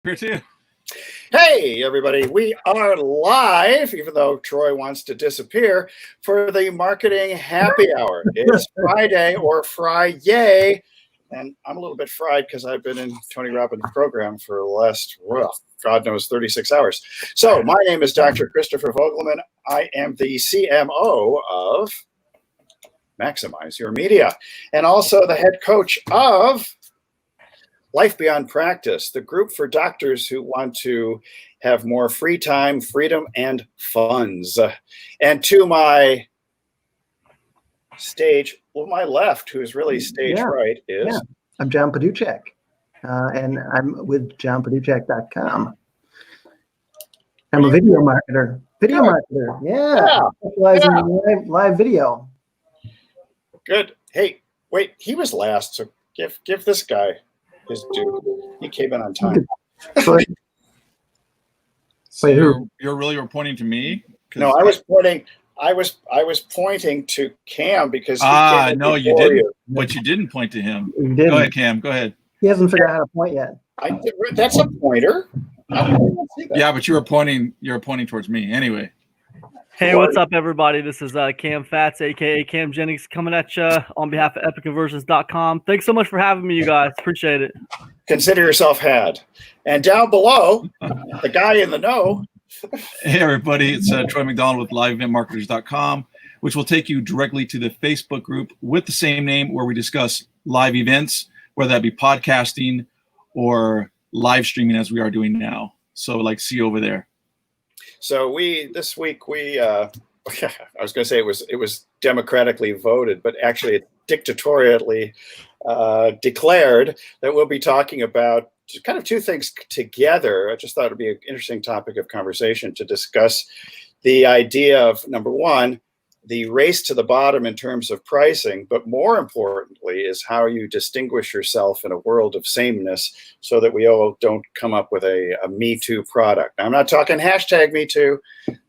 Here too. Hey, everybody. We are live, even though Troy wants to disappear, for the Marketing Happy Hour. It's Friday or Fry-yay, and I'm a little bit fried because I've been in Tony Robbins' program for the last, well, God knows, 36 hours. So my name is Dr. Christopher Vogelman. I am the CMO of Maximize Your Media, and also the head coach of Life Beyond Practice, the group for doctors who want to have more free time, freedom, and funds. And to my stage, well, my left, who's really stage right, is... I'm John Paduchek, and I'm with johnpaduchek.com. I'm a video marketer. Specializing in live video. Good. Hey, wait, he was last, so give this guy his due. He came in on time. So you're really pointing to me? No, I was pointing. I was pointing to Cam because no, you didn't. But you didn't point to him. Go ahead, Cam. Go ahead. He hasn't figured out how to point yet. That's a pointer. Yeah, but you were pointing. You're pointing towards me anyway. Hey, what's up, everybody? This is Cam Fats, aka Cam Jennings, coming at you on behalf of EpicConversions.com. Thanks so much for having me, you guys. Appreciate it. Consider yourself had. And down below, the guy in the know. Hey, everybody. It's Troy McDonald with LiveEventMarketers.com, which will take you directly to the Facebook group with the same name where we discuss live events, whether that be podcasting or live streaming as we are doing now. So, see you over there. So this week I was going to say it was democratically voted, but actually it's dictatorially declared that we'll be talking about kind of two things together. I just thought it'd be an interesting topic of conversation to discuss the idea of, number one, the race to the bottom in terms of pricing, but more importantly is how you distinguish yourself in a world of sameness so that we all don't come up with a Me Too product. Now, I'm not talking hashtag Me Too.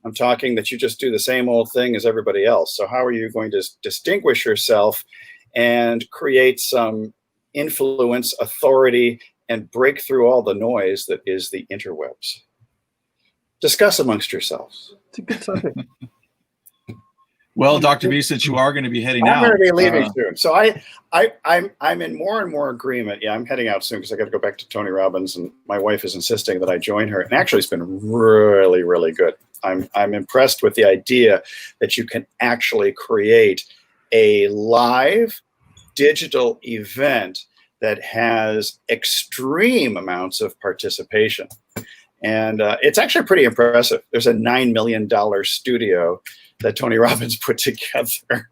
I'm talking that you just do the same old thing as everybody else. So how are you going to distinguish yourself and create some influence, authority, and break through all the noise that is the interwebs? Discuss amongst yourselves. It's a good subject. Well, Dr. B, since you are going to be heading out. I'm going to be leaving soon. So I'm in more and more agreement. Yeah, I'm heading out soon because I got to go back to Tony Robbins, and my wife is insisting that I join her. And actually, it's been really, really good. I'm impressed with the idea that you can actually create a live digital event that has extreme amounts of participation. And it's actually pretty impressive. There's a $9 million studio that Tony Robbins put together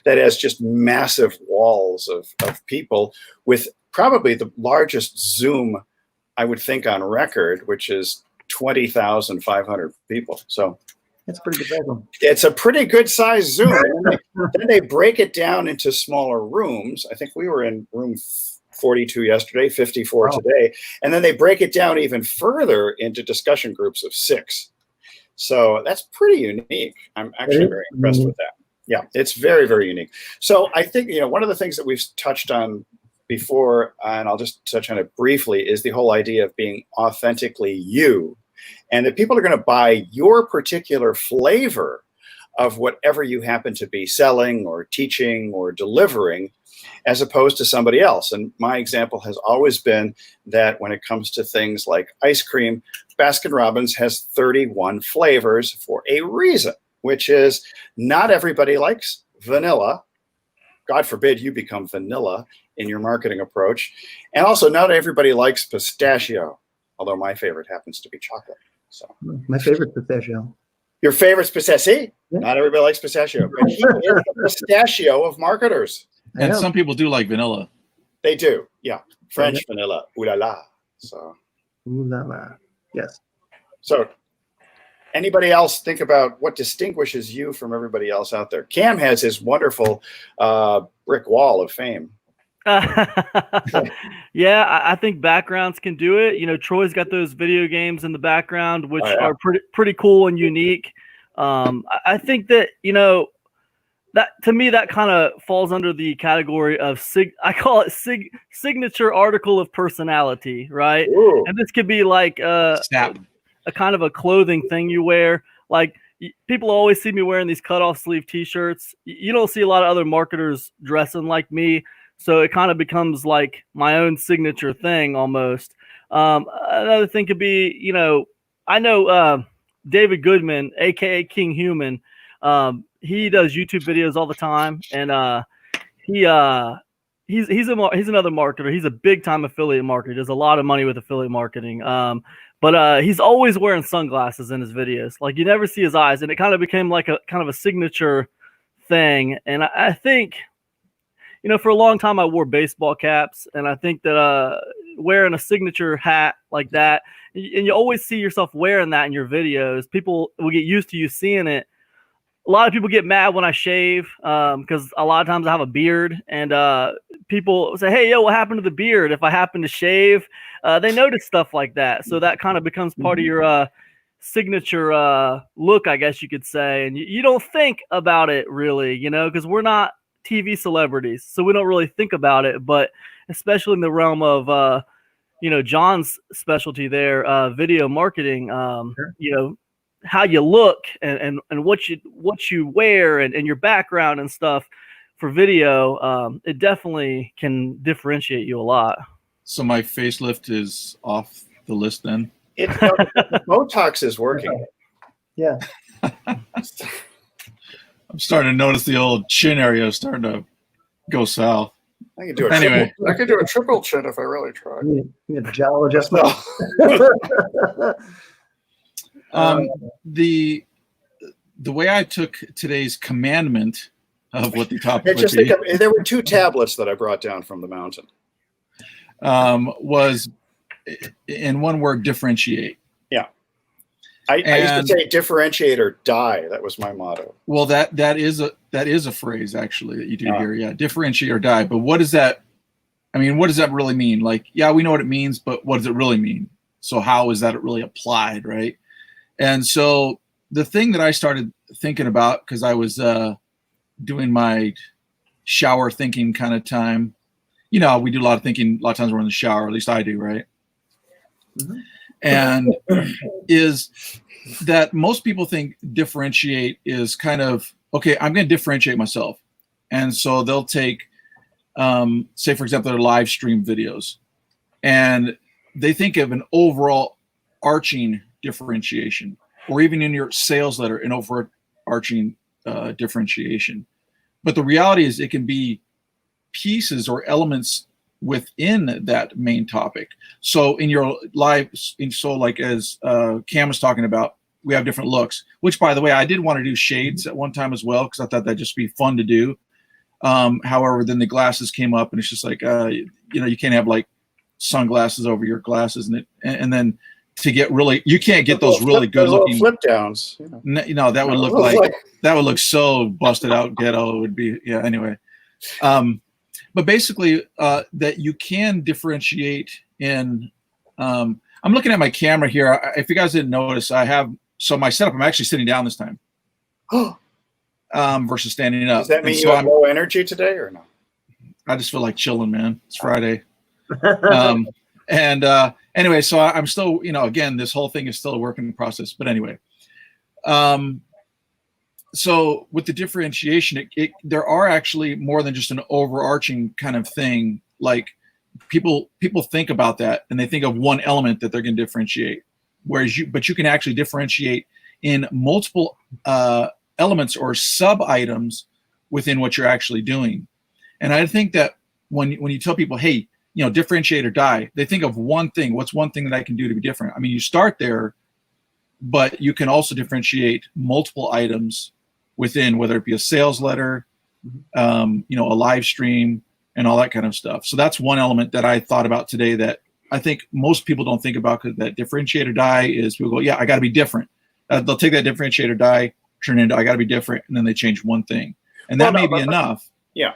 that has just massive walls of people with probably the largest Zoom, I would think, on record, which is 20,500 people. So that's pretty good. It's a pretty good size Zoom. Then they break it down into smaller rooms. I think we were in room 42 yesterday, 54 today. And then they break it down even further into discussion groups of 6. So that's pretty unique. I'm actually very impressed with that. Yeah, it's very, very unique. So I think, one of the things that we've touched on before, and I'll just touch on it briefly, is the whole idea of being authentically you. And that people are going to buy your particular flavor of whatever you happen to be selling or teaching or delivering, as opposed to somebody else. And my example has always been that when it comes to things like ice cream, Baskin-Robbins has 31 flavors for a reason, which is not everybody likes vanilla. God forbid you become vanilla in your marketing approach. And also not everybody likes pistachio, although my favorite happens to be chocolate. So my favorite pistachio. Your favorite's pistachio? Yeah. Not everybody likes pistachio, but he is the pistachio of marketers. And some people do like vanilla. They do, yeah. French vanilla, ooh la la. So, ooh la la, yes. So, anybody else think about what distinguishes you from everybody else out there? Cam has his wonderful brick wall of fame. Yeah, I think backgrounds can do it. Troy's got those video games in the background, which are pretty cool and unique. I think that, that to me that kind of falls under the category of I call it signature article of personality, right? Ooh. And this could be like Snap. a kind of a clothing thing you wear. Like people always see me wearing these cutoff sleeve T-shirts. You don't see a lot of other marketers dressing like me, so it kind of becomes like my own signature thing almost. Another thing could be, I know David Goodman, aka King Human. He does YouTube videos all the time, and he's another marketer. He's a big time affiliate marketer. He does a lot of money with affiliate marketing. But he's always wearing sunglasses in his videos. Like you never see his eyes, and it kind of became like a kind of a signature thing. And I think, for a long time I wore baseball caps, and I think that wearing a signature hat like that, and you always see yourself wearing that in your videos, people will get used to you seeing it. A lot of people get mad when I shave because a lot of times I have a beard, and people say, "Hey, yo, what happened to the beard?" If I happen to shave, they notice stuff like that. So that kind of becomes part of your signature look, I guess you could say. And you don't think about it really, because we're not TV celebrities, so we don't really think about it. But especially in the realm of John's specialty there, video marketing, Sure. how you look and what you wear and your background and stuff for video, it definitely can differentiate you a lot. So my facelift is off the list then. Botox is working. Yeah. I'm starting to notice the old chin area is starting to go south. I could do a Anyway. triple, I could do a triple chin if I really tried. You need a jowl adjustment. The way I took today's commandment of what the topic would Just be think of, there were 2 tablets that I brought down from the mountain. was in one word, differentiate. Yeah. I used to say differentiate or die. That was my motto. Well, that is a phrase actually that you do here. Yeah, differentiate or die. But what does that? I mean, what does that really mean? Like, yeah, we know what it means, but what does it really mean? So how is that really applied, right? And so the thing that I started thinking about, because I was doing my shower thinking kind of time. We do a lot of thinking. A lot of times we're in the shower. At least I do, right? Mhm. And is that most people think differentiate is kind of, okay, I'm going to differentiate myself. And so they'll take, say, for example, their live stream videos, and they think of an overall arching differentiation, or even in your sales letter, an overarching differentiation. But the reality is it can be pieces or elements within that main topic. So in your live, like as Cam was talking about, we have different looks, which, by the way, I did want to do shades at one time as well, because I thought that'd just be fun to do. However, then the glasses came up, and it's just like, you can't have like sunglasses over your glasses, and then to get really, you can't get those really good looking flip downs. That would look like that would look so busted out ghetto. It would be, yeah. Anyway, but basically, that you can differentiate in. I'm looking at my camera here. If you guys didn't notice, I have my setup. I'm actually sitting down this time, versus standing up. Does that mean and you have low energy today or no? I just feel like chilling, man. It's Friday. Anyway, so I'm still, again, this whole thing is still a work in process. But anyway, so with the differentiation, there are actually more than just an overarching kind of thing. Like people think about that, and they think of one element that they're going to differentiate. But you can actually differentiate in multiple elements or sub items within what you're actually doing. And I think that when you tell people, hey, differentiate or die, they think of one thing. What's one thing that I can do to be different? I mean, you start there, but you can also differentiate multiple items within, whether it be a sales letter, a live stream, and all that kind of stuff. So that's one element that I thought about today that I think most people don't think about, because that differentiate or die is people go, yeah, I got to be different. They'll take that differentiate or die, turn it into I got to be different, and then they change one thing. And that may be enough. Yeah.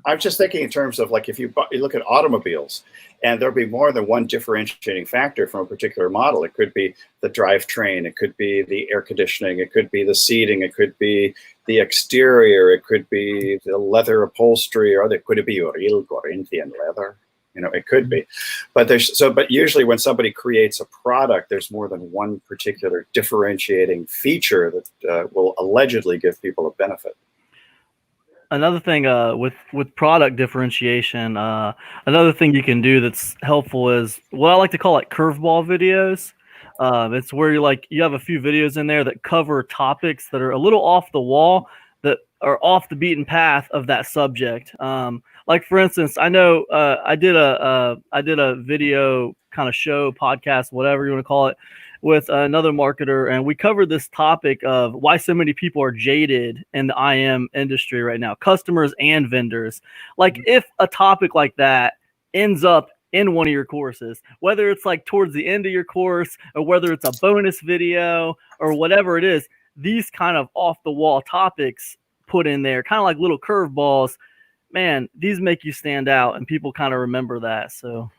I'm just thinking in terms of, like, if you look at automobiles, and there'll be more than one differentiating factor from a particular model. It could be the drivetrain, it could be the air conditioning, it could be the seating, it could be the exterior, it could be the leather upholstery, or could it be real Corinthian leather? It could be, but but usually when somebody creates a product, there's more than one particular differentiating feature that will allegedly give people a benefit. Another thing with product differentiation, another thing you can do that's helpful is what I like to call like curveball videos. It's where you have a few videos in there that cover topics that are a little off the wall, that are off the beaten path of that subject. Like for instance, I know I did a video kind of show, podcast, whatever you want to call it, with another marketer, and we covered this topic of why so many people are jaded in the IM industry right now, customers and vendors. Like if a topic like that ends up in one of your courses, whether it's like towards the end of your course or whether it's a bonus video or whatever it is, these kind of off the wall topics put in there, kind of like little curveballs, man, these make you stand out and people kind of remember that. So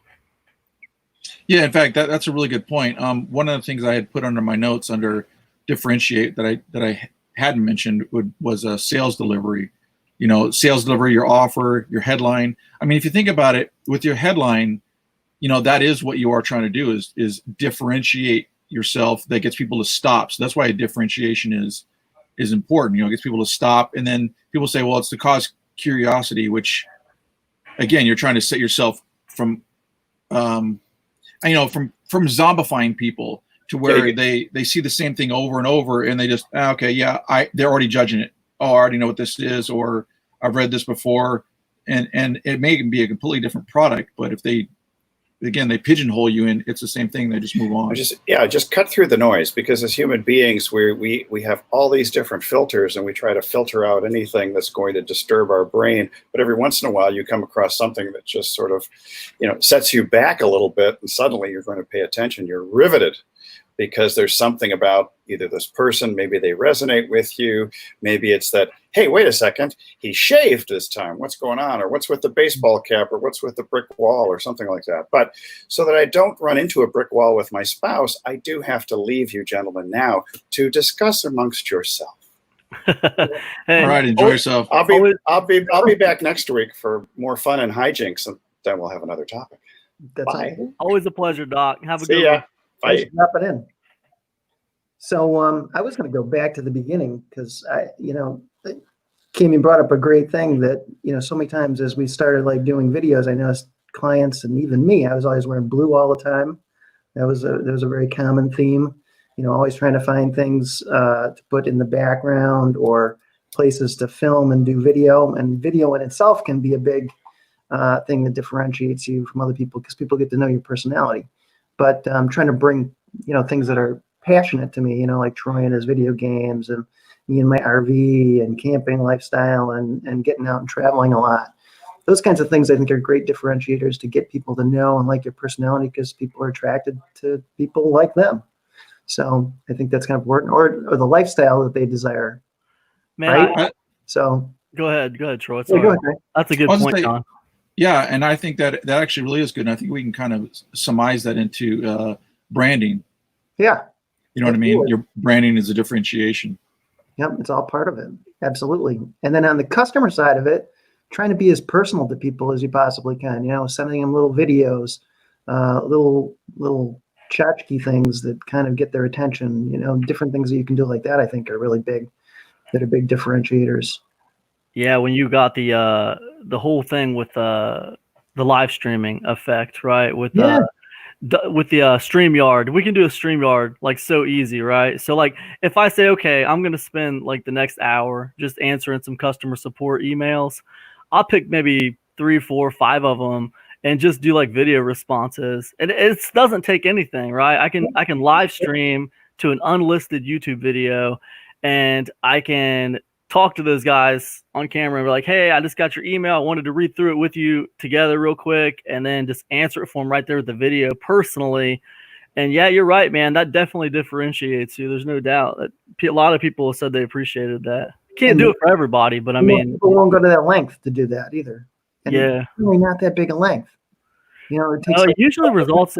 yeah, in fact, that's a really good point. One of the things I had put under my notes under differentiate that I hadn't mentioned was a sales delivery. Sales delivery, your offer, your headline. I mean, if you think about it, with your headline, that is what you are trying to do is differentiate yourself. That gets people to stop. So that's why a differentiation is important. It gets people to stop, and then people say, well, it's to cause curiosity, which again, you're trying to set yourself from zombifying people to where they see the same thing over and over, and they just okay, yeah, they're already judging it. Oh, I already know what this is, or I've read this before, and it may be a completely different product, but if they pigeonhole you in, it's the same thing. They just move on. Just cut through the noise, because as human beings, we have all these different filters, and we try to filter out anything that's going to disturb our brain. But every once in a while, you come across something that just sort of, sets you back a little bit, and suddenly you're going to pay attention. You're riveted, because there's something about either this person, maybe they resonate with you, maybe it's that, hey, wait a second, he shaved this time, what's going on, or what's with the baseball cap, or what's with the brick wall, or something like that. But so that I don't run into a brick wall with my spouse, I do have to leave you gentlemen now to discuss amongst yourself. Hey, all right, enjoy yourself. I'll be back next week for more fun and hijinks, and then we'll have another topic. That's Bye. always a pleasure, Doc. Have a See good ya. one. Bye. Thanks for dropping in. So I was going to go back to the beginning, because Kimmy brought up a great thing that, so many times as we started like doing videos, I noticed clients and even me, I was always wearing blue all the time. That was a very common theme, always trying to find things to put in the background or places to film and do video. And video in itself can be a big thing that differentiates you from other people, because people get to know your personality. But I'm trying to bring, things that are passionate to me, like Troy and his video games, and me and my RV and camping lifestyle, and getting out and traveling a lot. Those kinds of things I think are great differentiators to get people to know and like your personality, because people are attracted to people like them. So I think that's kind of important, or the lifestyle that they desire. Man, right? So go ahead, Troy. yeah, go ahead, Troy. That's a good point, John. Yeah, and I think that actually really is good. And I think we can kind of surmise that into branding. Yeah. You know what I mean? Your branding is a differentiation. Yep, it's all part of it. Absolutely. And then on the customer side of it, trying to be as personal to people as you possibly can, sending them little videos, little tchotchke things that kind of get their attention, different things that you can do like that, I think are really big, that are big differentiators. Yeah, when you got the whole thing with the live streaming effect, right? With the StreamYard, we can do a StreamYard like so easy, right? So like if I say, okay, I'm gonna spend like the next hour just answering some customer support emails, I'll pick maybe 3, 4, 5 of them and just do like video responses. And it doesn't take anything, right? I can live stream to an unlisted YouTube video, and I can talk to those guys on camera and be like, hey, I just got your email. I wanted to read through it with you together real quick, and then just answer it for them right there with the video personally. And yeah, you're right, man. That definitely differentiates you. There's no doubt that a lot of people said they appreciated that. Can't do it for everybody, but I mean, people won't go to that length to do that either. And yeah, it's really not that big a length. It takes. It usually results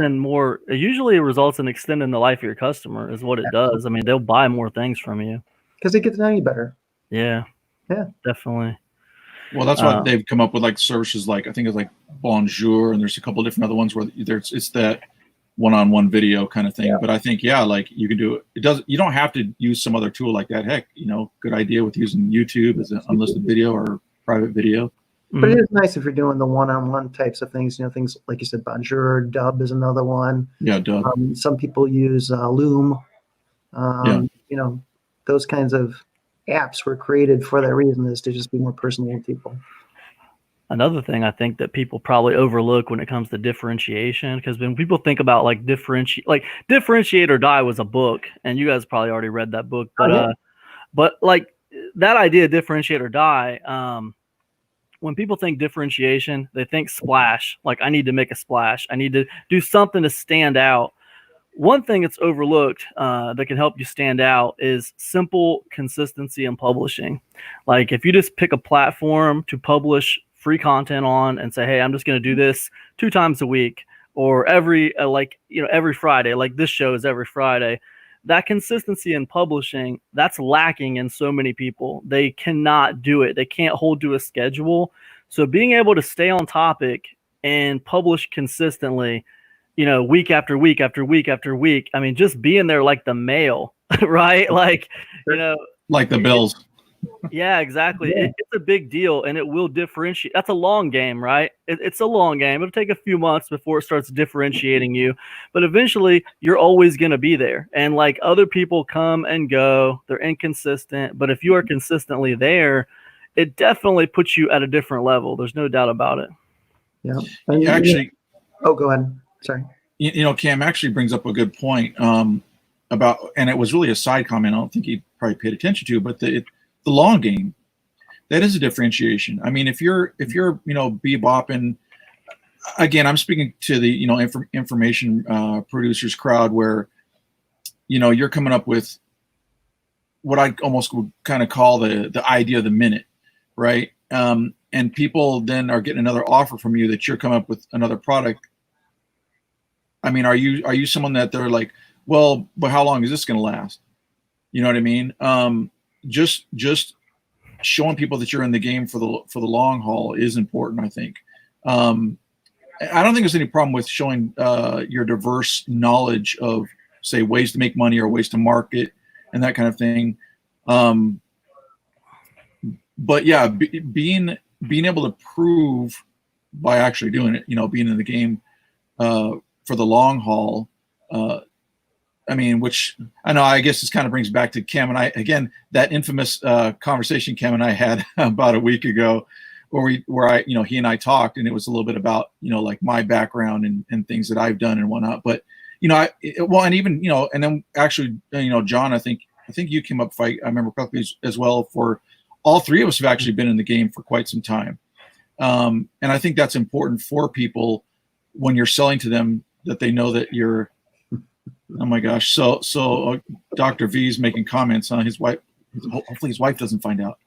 in extending the life of your customer is what it does. I mean, they'll buy more things from you because they get to know you better. Yeah. Yeah. Definitely. Well, that's why they've come up with like services like I think it's like Bonjour, and there's a couple of different other ones where it's that one-on-one video kind of thing. Yeah. But I think like you can do it. You don't have to use some other tool like that. Heck, good idea with using YouTube as an unlisted video or private video. But it is nice if you're doing the one-on-one types of things. Things like you said, Bonjour, Dub is another one. Yeah, Dub. Some people use Loom. Those kinds of apps were created for that reason, is to just be more personal with people. Another thing I think that people probably overlook when it comes to differentiation, because when people think about Differentiate or Die was a book, and you guys probably already read that book, but like that idea, Differentiate or Die, when people think differentiation, they think splash. Like, I need to make a splash. I need to do something to stand out. One thing that's overlooked that can help you stand out is simple consistency in publishing. Like, if you just pick a platform to publish free content on and say, hey, I'm just going to do this 2 times a week or every Friday, like this show is every Friday, that consistency in publishing, that's lacking in so many people. They cannot do it. They can't hold to a schedule. So being able to stay on topic and publish consistently, week after week after week after week. I mean, just being there like the mail, right? Like, like the Bills. Yeah, exactly. Yeah. It's a big deal, and it will differentiate. That's a long game, right? It's a long game. It'll take a few months before it starts differentiating you, but eventually you're always going to be there. And like, other people come and go, they're inconsistent, but if you are consistently there, it definitely puts you at a different level. There's no doubt about it. Yeah. Actually, go ahead. Sorry. Cam actually brings up a good point about, and it was really a side comment I don't think he probably paid attention to, but the long game, that is a differentiation. I mean, if you're bebopping, again, I'm speaking to the information producers crowd, where you're coming up with what I almost would kind of call the idea of the minute, right? And people then are getting another offer from you that you're coming up with another product. I mean, are you someone that they're like, well, but how long is this going to last? You know what I mean? Just showing people that you're in the game for the long haul is important, I think. I don't think there's any problem with showing your diverse knowledge of, say, ways to make money or ways to market and that kind of thing. But yeah, being able to prove by actually doing it, being in the game for the long haul. I mean, which I know, I guess this kind of brings back to Cam and I, again, that infamous conversation Cam and I had about a week ago, where he and I talked, and it was a little bit about, like my background and things that I've done and whatnot. But, and even, and then actually, John, I think you came up, if I remember correctly, as well, for all three of us have actually been in the game for quite some time. And I think that's important for people when you're selling to them, that they know that you're, oh my gosh. So Dr. V is making comments on his wife. Hopefully his wife doesn't find out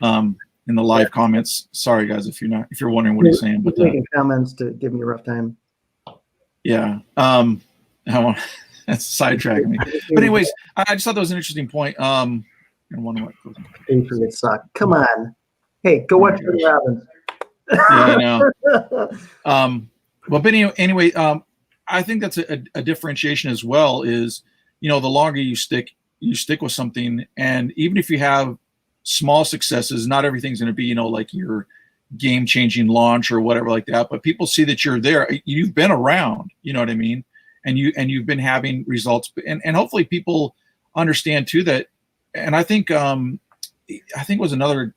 in the live comments. Sorry guys, if you're wondering what he's saying, but making comments to give me a rough time. Yeah. That's sidetracking me. But anyways, I just thought that was an interesting point. Patriots suck. Come on. Hey, go watch the Robins. Yeah, I know. But anyway, I think that's a differentiation as well, is, the longer you stick with something, and even if you have small successes, not everything's going to be, like your game-changing launch or whatever like that, but people see that you're there, you've been around, you know what I mean? And you've been having results, and hopefully people understand too that, and I think it was another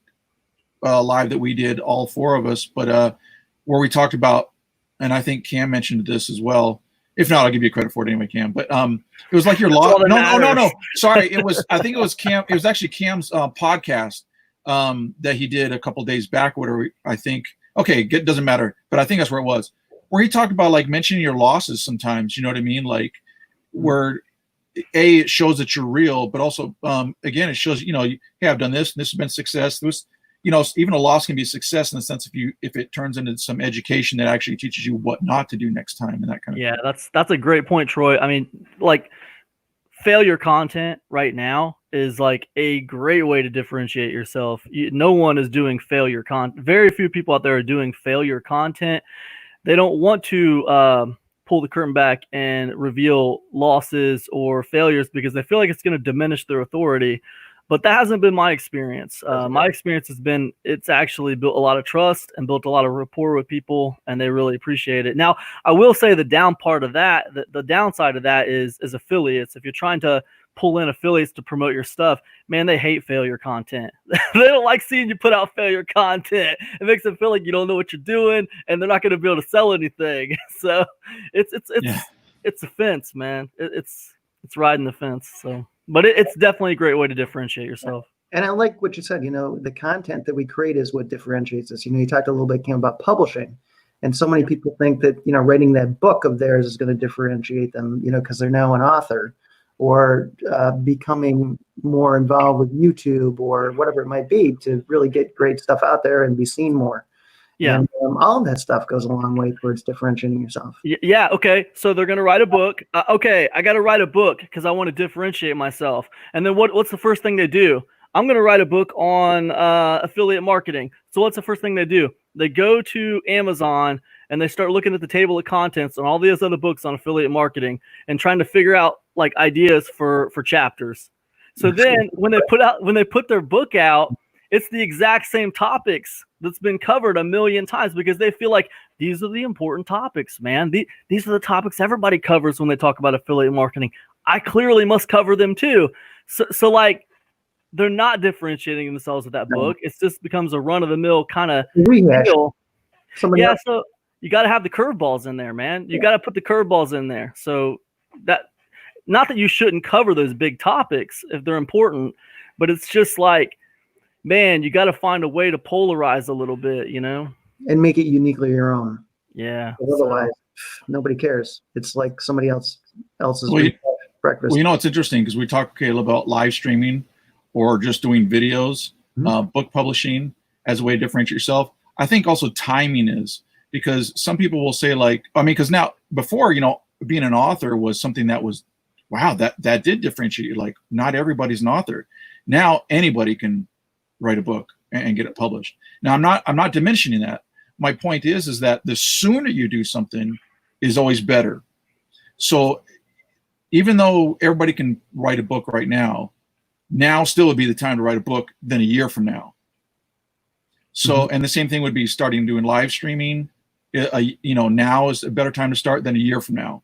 live that we did, all four of us, but where we talked about, and I think Cam mentioned this as well. If not, I'll give you credit for it anyway, Cam. But it was like your law. No. Sorry, I think it was Cam. It was actually Cam's podcast that he did a couple days back. Whatever. I think. Okay, it doesn't matter. But I think that's where it was, where he talked about like mentioning your losses sometimes. You know what I mean? Like, where it shows that you're real, but also again, it shows hey, I've done this, and this has been success. This, even a loss can be a success in the sense if it turns into some education that actually teaches you what not to do next time and that kind of thing. That's a great point, Troy. I mean, like, failure content right now is like a great way to differentiate yourself. No one is doing failure content. Very few people out there are doing failure content. They don't want to pull the curtain back and reveal losses or failures because they feel like it's going to diminish their authority. But that hasn't been my experience. My experience has been it's actually built a lot of trust and built a lot of rapport with people, and they really appreciate it. Now, I will say the down part of that, the downside of that is affiliates. If you're trying to pull in affiliates to promote your stuff, man, they hate failure content. They don't like seeing you put out failure content. It makes them feel like you don't know what you're doing, and they're not going to be able to sell anything. So it's a fence, man. It's riding the fence. So. But it's definitely a great way to differentiate yourself. And I like what you said, the content that we create is what differentiates us. You talked a little bit, Kim, about publishing. And so many people think that, writing that book of theirs is going to differentiate them, because they're now an author, or becoming more involved with YouTube or whatever it might be to really get great stuff out there and be seen more. Yeah. And all of that stuff goes a long way towards differentiating yourself. Yeah. Okay. So they're going to write a book. Okay. I got to write a book because I want to differentiate myself. And then what's the first thing they do? I'm going to write a book on affiliate marketing. So what's the first thing they do? They go to Amazon and they start looking at the table of contents and all these other books on affiliate marketing and trying to figure out like ideas for chapters. So then when they put their book out, it's the exact same topics that's been covered a million times because they feel like these are the important topics, man. These are the topics everybody covers when they talk about affiliate marketing. I clearly must cover them too. So like they're not differentiating themselves with that book. It just becomes a run-of-the-mill kind of deal. Yeah, so you got to have the curveballs in there, man. You got to put the curveballs in there. So that, not that you shouldn't cover those big topics if they're important, but it's just like, man, you got to find a way to polarize a little bit, and make it uniquely your own. Yeah. Otherwise, nobody cares. It's like somebody else's breakfast. Well, it's interesting because we talk, Caleb, about live streaming or just doing videos, book publishing as a way to differentiate yourself. I think also timing is, because some people will say because now before, being an author was something that was, wow, that did differentiate you. Like not everybody's an author. Now anybody can write a book and get it published. Now I'm not diminishing that. My point is that the sooner you do something is always better. So even though everybody can write a book right now still would be the time to write a book than a year from now. So, and the same thing would be starting doing live streaming. Now is a better time to start than a year from now.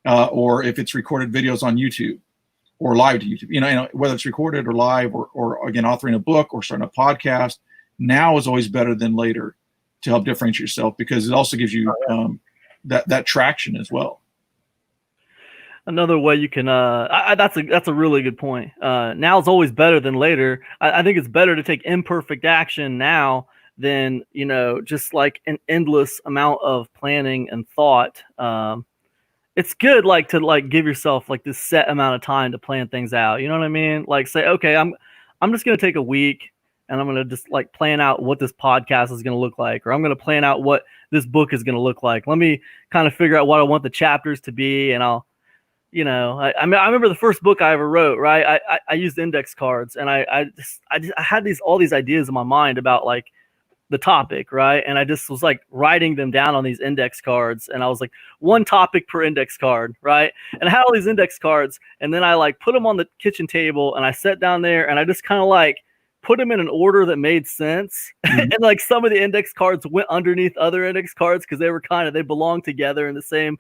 Or if it's recorded videos on YouTube or live to YouTube, whether it's recorded or live or again, authoring a book or starting a podcast, now is always better than later to help differentiate yourself, because it also gives you that traction as well. Another way you can, that's a really good point. Now is always better than later. I think it's better to take imperfect action now than, just like an endless amount of planning and thought. It's good, to give yourself this set amount of time to plan things out. You know what I mean? Like say, okay, I'm just going to take a week and I'm going to just plan out what this podcast is going to look like, or I'm going to plan out what this book is going to look like. Let me kind of figure out what I want the chapters to be. And I'll, I remember the first book I ever wrote, right? I used index cards, and I had all these ideas in my mind about the topic, right? And I just was writing them down on these index cards, and I was one topic per index card, right? And I had all these index cards, and then I put them on the kitchen table, and I sat down there, and I just kind of put them in an order that made sense. And some of the index cards went underneath other index cards because they belonged together in the same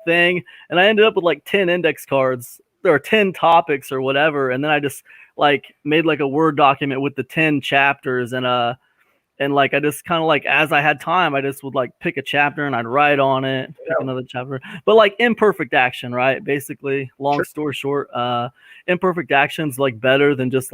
thing, and I ended up with 10 index cards. There are 10 topics or whatever, and then I just made a Word document with the 10 chapters, and I just kind of as I had time, I just would pick a chapter and I'd write on it, pick another chapter. But imperfect action, right? Basically, long story short, imperfect action's better than just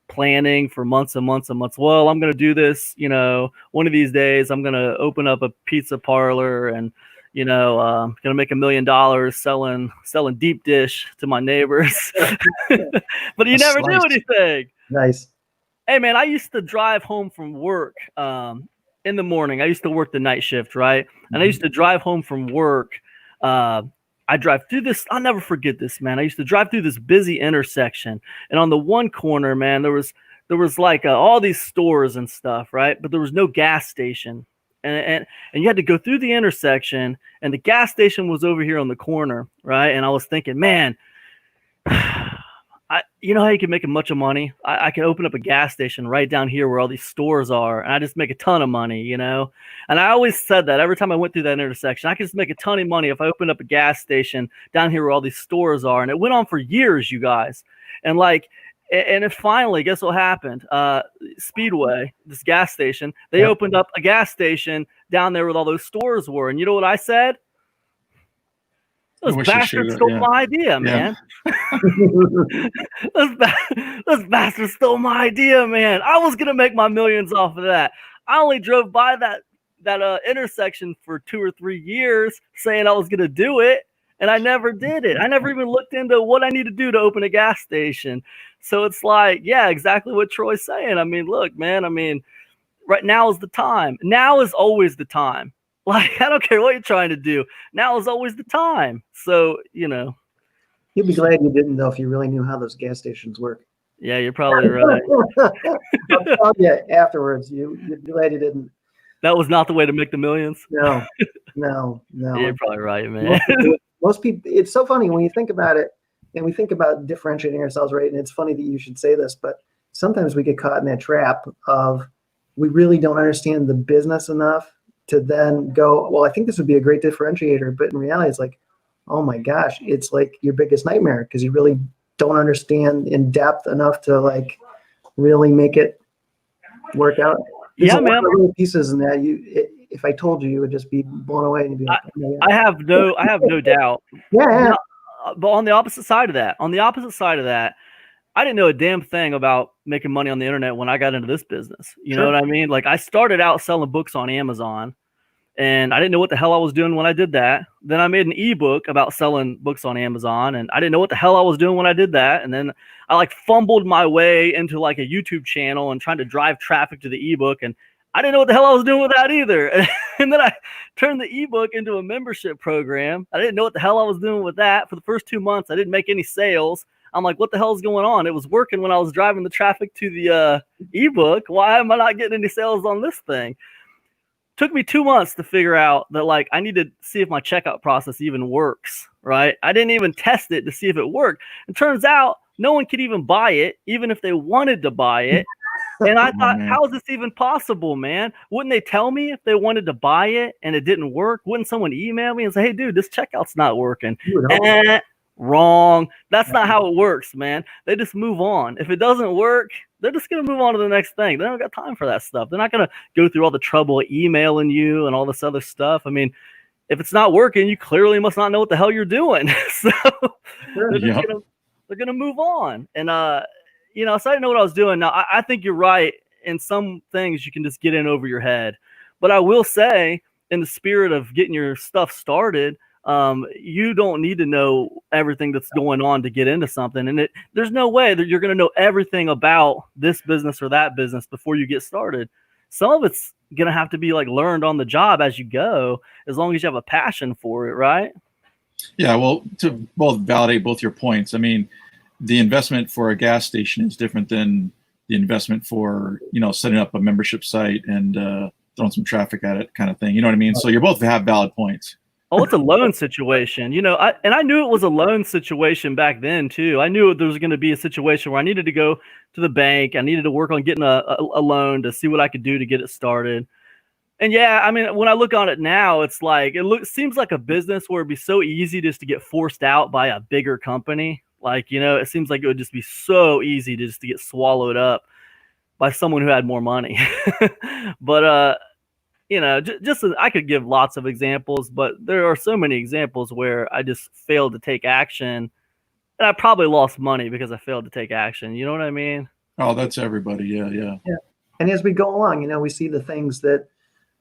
planning for months and months and months. Well, I'm gonna do this, one of these days I'm gonna open up a pizza parlor and gonna make $1 million selling deep dish to my neighbors. But you never do anything. Nice. Hey man, I used to drive home from work in the morning. I used to work the night shift, right? And I used to drive home from work. I I drive through this. I'll never forget this, man. I used to drive through this busy intersection, and on the one corner, man, there was like all these stores and stuff, right? But there was no gas station, and you had to go through the intersection, and the gas station was over here on the corner, right? And I was thinking, man, you know how you can make a bunch of money? I can open up a gas station right down here where all these stores are, and I just make a ton of money, you know? And I always said that every time I went through that intersection, I could just make a ton of money if I opened up a gas station down here where all these stores are. And it went on for years, you guys. And like, and it finally, guess what happened? Speedway, this gas station, they opened up a gas station down there where all those stores were. And you know what I said? Those bastards stole my idea, man. Those bastards stole my idea, man. I was gonna make my millions off of that. I only drove by that intersection for 2 or 3 years saying I was gonna do it, and I never did it. I never even looked into what I need to do to open a gas station. So it's like, yeah, exactly what Troy's saying. I mean, look, man, I mean, right now is the time. Now is always the time. Like, I don't care what you're trying to do. Now is always the time. So, you know. You'd be glad you didn't, though, if you really knew how those gas stations work. Yeah, you're probably right. I'll tell you afterwards. You'd be glad you didn't. That was not the way to make the millions? No. Yeah, you're probably right, man. Most people, it's so funny when you think about it, and we think about differentiating ourselves, right? And it's funny that you should say this, but sometimes we get caught in that trap of we really don't understand the business enough to then go, well, I think this would be a great differentiator. But in reality, it's like, oh my gosh, it's like your biggest nightmare because you really don't understand in depth enough to like really make it work out. There's a lot of little pieces in that if I told you, you would just be blown away and you'd be like, oh I have no doubt. Yeah. But on the opposite side of that, I didn't know a damn thing about making money on the internet when I got into this business. You know what I mean? Like, I started out selling books on Amazon, and I didn't know what the hell I was doing when I did that. Then I made an ebook about selling books on Amazon, and I didn't know what the hell I was doing when I did that. And then I like fumbled my way into like a YouTube channel and trying to drive traffic to the ebook, and I didn't know what the hell I was doing with that either. And then I turned the ebook into a membership program. I didn't know what the hell I was doing with that. For the first 2 months, I didn't make any sales. I'm like, what the hell is going on? It was working when I was driving the traffic to the ebook. Why am I not getting any sales on this thing? Took me 2 months to figure out that like I need to see if my checkout process even works, right? I didn't even test it to see if it worked. It turns out no one could even buy it, even if they wanted to buy it. And I thought, how is this even possible, man? Wouldn't they tell me if they wanted to buy it and it didn't work? Wouldn't someone email me and say, hey, dude, this checkout's not working? Wrong. That's not how it works, man. They just move on. If it doesn't work, they're just going to move on to the next thing. They don't got time for that stuff. They're not going to go through all the trouble of emailing you and all this other stuff. I mean, if it's not working, you clearly must not know what the hell you're doing. So they're going to move on. And, you know, so I didn't know what I was doing. Now, I think you're right. In some things, you can just get in over your head. But I will say, in the spirit of getting your stuff started, you don't need to know everything that's going on to get into something. And there's no way that you're going to know everything about this business or that business before you get started. Some of it's going to have to be like learned on the job as you go, as long as you have a passion for it, right? Yeah, well, to both validate both your points, I mean, the investment for a gas station is different than the investment for, you know, setting up a membership site and throwing some traffic at it kind of thing. You know what I mean? So you both have valid points. Oh, it's a loan situation, you know, I knew it was a loan situation back then too. I knew there was going to be a situation where I needed to go to the bank. I needed to work on getting a loan to see what I could do to get it started. And yeah, I mean, when I look on it now, it's like, seems like a business where it'd be so easy just to get forced out by a bigger company. Like, you know, it seems like it would just be so easy to get swallowed up by someone who had more money. But, you know, I could give lots of examples, but there are so many examples where I just failed to take action, and I probably lost money because I failed to take action. You know what I mean? Oh, that's everybody. Yeah. And as we go along, you know, we see the things that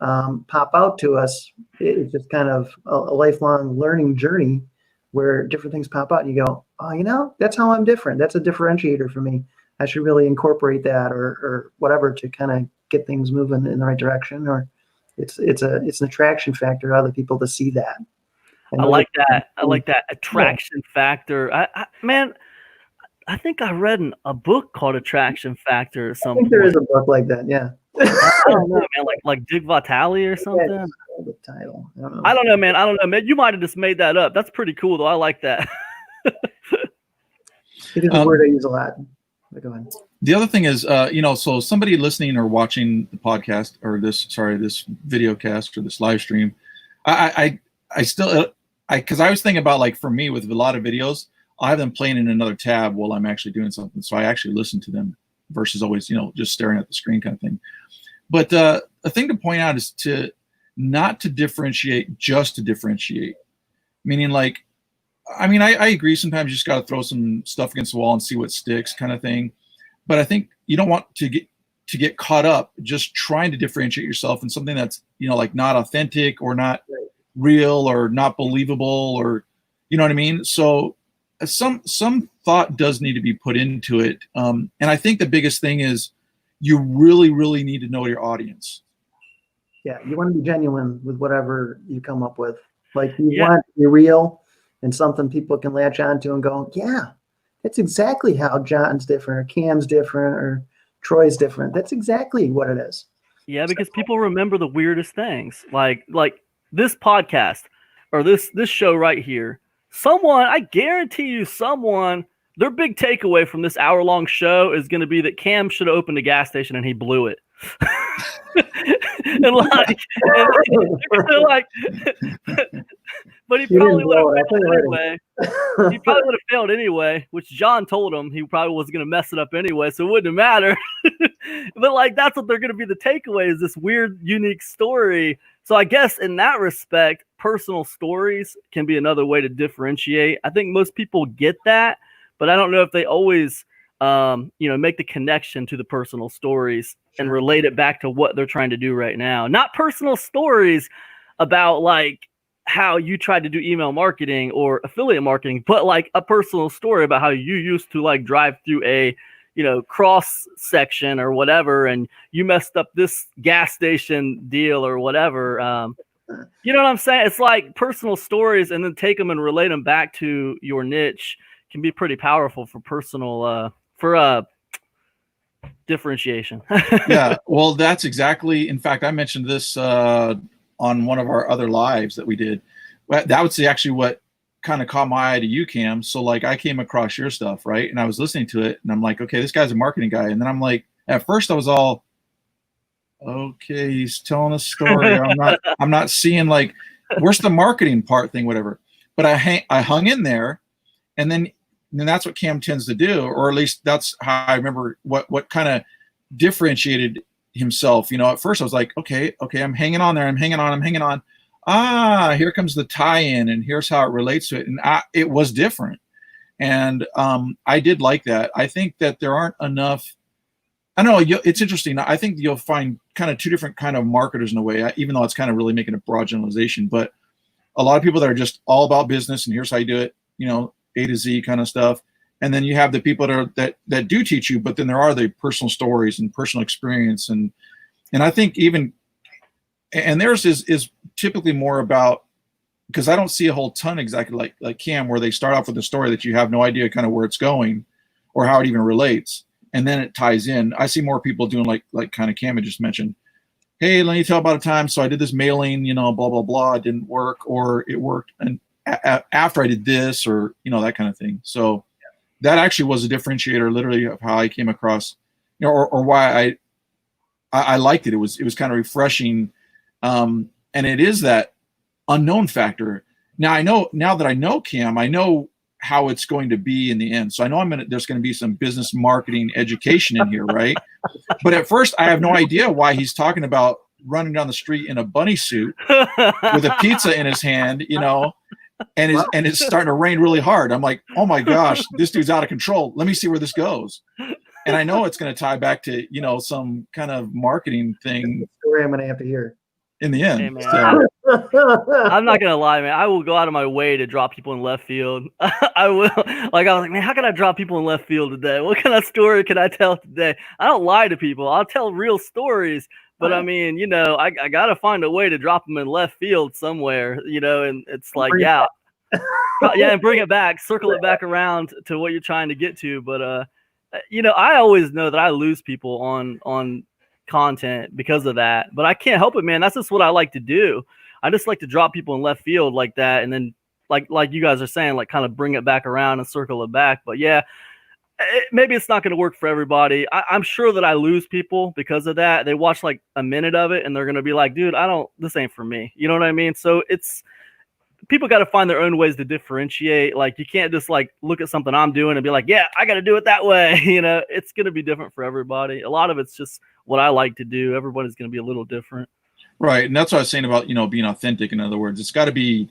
pop out to us. It's just kind of a lifelong learning journey where different things pop out and you go, oh, you know, that's how I'm different. That's a differentiator for me. I should really incorporate that or whatever to kind of get things moving in the right direction. Or it's an attraction factor to other people to see that. And I those like are- that. I like that attraction factor. Man, I think I read a book called Attraction Factor at I some think there is point. a book like that. Yeah. I don't know, man. Like Dick Vitale or something. The title. I don't know. I don't know, man. I don't know, man. You might have just made that up. That's pretty cool, though. I like that. It is a word I use a lot. But go ahead. The other thing is, so somebody listening or watching the podcast or this video cast or this live stream, I still, because I was thinking about, like, for me with a lot of videos, I have them playing in another tab while I'm actually doing something. So I actually listen to them versus always, just staring at the screen kind of thing. But a thing to point out is not to differentiate just to differentiate. Meaning, like, I agree. Sometimes you just got to throw some stuff against the wall and see what sticks, kind of thing. But I think you don't want to get caught up just trying to differentiate yourself in something that's like not authentic or not real or not believable, or you know what I mean. So some thought does need to be put into it, and I think the biggest thing is you really need to know your audience. Yeah, you want to be genuine with whatever you come up with. Like you want to be real and something people can latch onto and go, yeah, that's exactly how John's different or Cam's different or Troy's different. That's exactly what it is. Yeah, because people remember the weirdest things, like this podcast or this show right here. I guarantee you, their big takeaway from this hour-long show is going to be that Cam should have opened a gas station and he blew it. and but he probably would have failed anyway. He probably would have failed anyway, which John told him he probably was going to mess it up anyway, so it wouldn't matter. But that's what they're going to be the takeaway, is this weird, unique story. So I guess in that respect, personal stories can be another way to differentiate. I think most people get that, but I don't know if they always make the connection to the personal stories and relate it back to what they're trying to do right now. Not personal stories about like how you tried to do email marketing or affiliate marketing, but like a personal story about how you used to like drive through a cross section or whatever, and you messed up this gas station deal or whatever. You know what I'm saying? It's like personal stories, and then take them and relate them back to your niche can be pretty powerful for personal differentiation. Yeah, well, that's exactly. In fact, I mentioned this on one of our other lives that we did. That was actually what kind of caught my eye to you, Cam. So like I came across your stuff, right? And I was listening to it and I'm like, okay, this guy's a marketing guy. And then I'm like, at first I was all, okay, he's telling a story. I'm not seeing like, where's the marketing part thing, whatever. But I hung in there, and then that's what Cam tends to do, or at least that's how I remember what kind of differentiated himself. At first I was like, okay, I'm hanging on there. I'm hanging on. Here comes the tie-in, and here's how it relates to it. And it was different. And I did like that. I think that there aren't enough. I don't know. It's interesting. I think you'll find kind of two different kind of marketers in a way, even though it's kind of really making a broad generalization. But a lot of people that are just all about business and here's how you do it, A to Z kind of stuff. And then you have the people that do teach you, but then there are the personal stories and personal experience. And I think and theirs is typically more about, because I don't see a whole ton exactly like Cam, where they start off with a story that you have no idea kind of where it's going or how it even relates. And then it ties in. I see more people doing like kind of Cam had just mentioned. Hey, let me tell about a time. So I did this mailing, blah, blah, blah. It didn't work, or it worked. And after I did this, or, that kind of thing. So that actually was a differentiator, literally, of how I came across, or why I liked it. It was kind of refreshing. And it is that unknown factor. Now that I know Cam, I know how it's going to be in the end. So I know there's going to be some business marketing education in here, right? But at first I have no idea why he's talking about running down the street in a bunny suit with a pizza in his hand, and it's starting to rain really hard. I'm like, oh my gosh, this dude's out of control. Let me see where this goes. And I know it's going to tie back to, some kind of marketing thing. Story I'm going to have to hear in the end. Hey, man, I'm not gonna lie, man. I will go out of my way to drop people in left field. I will. I was like, man, how can I drop people in left field today? What kind of story can I tell today? I don't lie to people. I'll tell real stories, But I mean, you know, I got to find a way to drop them in left field somewhere, you know, and it's like, yeah, and bring it back, circle it back around to what you're trying to get to. But, you know, I always know that I lose people on content because of that, but I can't help it, man. That's just what I like to do. I just like to drop people in left field like that. And then like you guys are saying, like kind of bring it back around and circle it back. But yeah, maybe it's not going to work for everybody. I'm sure that I lose people because of that. They watch like a minute of it and they're going to be like, dude, this ain't for me. You know what I mean? So people got to find their own ways to differentiate. Like you can't just like look at something I'm doing and be like, yeah, I got to do it that way. You know, it's going to be different for everybody. A lot of it's just what I like to do. Everybody's going to be a little different. Right. And that's what I was saying about, you know, being authentic. In other words, it's got to be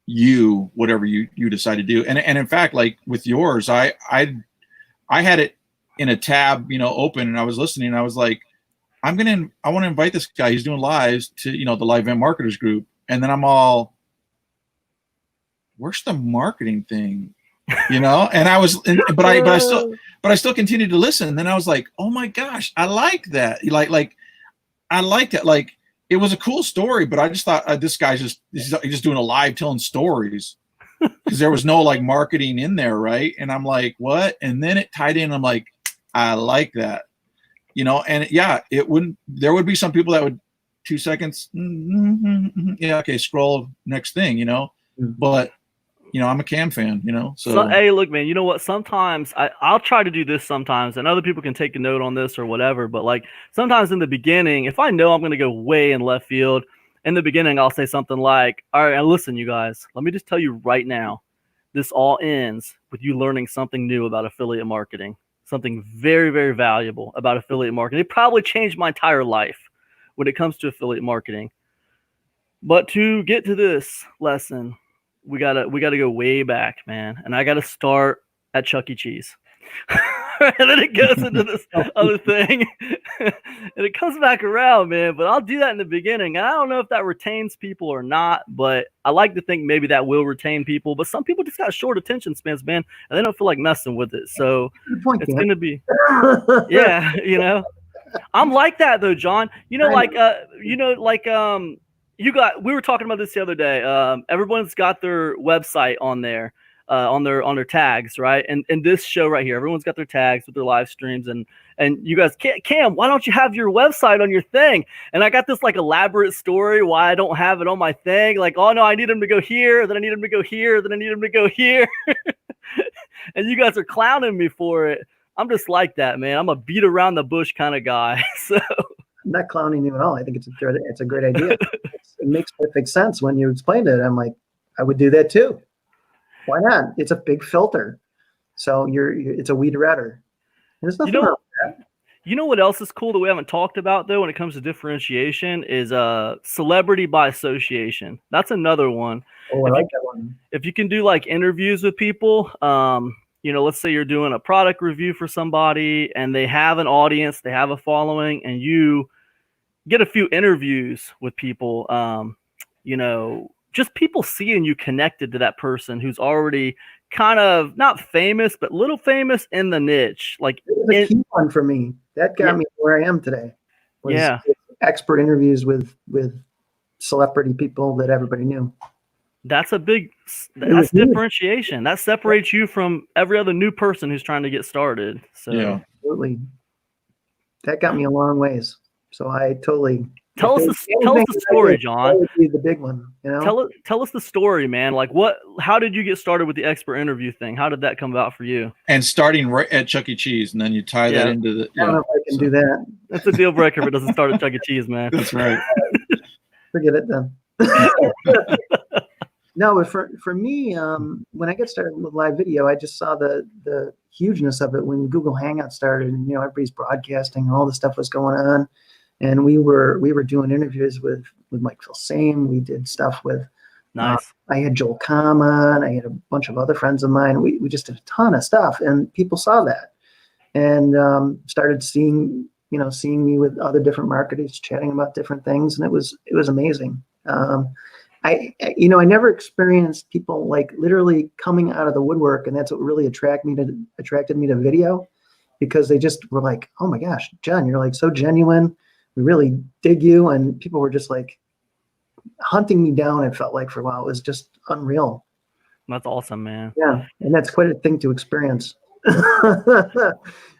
you, whatever you decide to do. And in fact, like with yours, I had it in a tab, you know, open, and I was listening, and I was like, I want to invite this guy. He's doing lives to, you know, the Live Event Marketers group. And then I'm all, where's the marketing thing? You know? And I was, but I still continued to listen. And then I was like, oh my gosh, I like that. I like that. Like, it was a cool story, but I just thought this guy's he's just doing a live telling stories because there was no like marketing in there. Right. And I'm like, what? And then it tied in. I'm like, I like that, you know? And yeah, there would be some people that would 2 seconds. Yeah. Okay. Scroll next thing, you know, but you know, I'm a Cam fan, you know, so hey, look, man, you know what? Sometimes I'll try to do this sometimes, and other people can take a note on this or whatever. But like sometimes in the beginning, if I know I'm going to go way in left field, in the beginning, I'll say something like, all right, listen, you guys, let me just tell you right now, this all ends with you learning something new about affiliate marketing, something very, very valuable about affiliate marketing. It probably changed my entire life when it comes to affiliate marketing. But to get to this lesson, we gotta go way back, man. And I gotta start at Chuck E. Cheese. And then it goes into this other thing. And it comes back around, man. But I'll do that in the beginning. And I don't know if that retains people or not, but I like to think maybe that will retain people. But some people just got short attention spans, man, and they don't feel like messing with it. So it's gonna be yeah, you know. I'm like that though, John. You know, we were talking about this the other day. Everyone's got their website on there, on their tags, right? And this show right here, everyone's got their tags with their live streams, and you guys, Cam, why don't you have your website on your thing? And I got this like elaborate story why I don't have it on my thing. Like, oh no, I need him to go here, then I need him to go here, then I need him to go here. And you guys are clowning me for it. I'm just like that, man. I'm a beat around the bush kind of guy. So I'm not clowning you at all. I think it's a great idea. It makes perfect sense when you explained it. I'm like, I would do that too. Why not? It's a big filter. So it's a weed redder. There's nothing wrong with that. You know what else is cool that we haven't talked about though when it comes to differentiation is celebrity by association. That's another one. Oh, I like that one. If you can do like interviews with people, you know, let's say you're doing a product review for somebody and they have an audience, they have a following, and you get a few interviews with people, you know, just people seeing you connected to that person who's already kind of not famous, but little famous in the niche. Like it was a key one for me. That got me where I am today. Yeah. Expert interviews with celebrity people that everybody knew. That's differentiation. That separates you from every other new person who's trying to get started. So yeah, absolutely. That got me a long ways. So I totally tell us the story, John. That would be the big one. You know? Tell us the story, man. Like how did you get started with the expert interview thing? How did that come about for you? And starting right at Chuck E. Cheese, and then you tie that into the. I don't know if I can do that. That's a deal breaker if it doesn't start at Chuck E. Cheese, man. That's right. Forget it then. No, but for me, when I got started with live video, I just saw the hugeness of it when Google Hangout started, and everybody's broadcasting, all the stuff was going on, and we were doing interviews with Mike Filsame. We did stuff with nice. I had Joel Kama, and I had a bunch of other friends of mine. We just did a ton of stuff, and people saw that and started seeing me with other different marketers, chatting about different things, and it was amazing. I never experienced people like literally coming out of the woodwork, and that's what really attracted me to video, because they just were like, "Oh my gosh, John, you're like so genuine. we really dig you. And people were just like hunting me down. It felt like for a while. It was just unreal. That's awesome, man. Yeah. And that's quite a thing to experience. I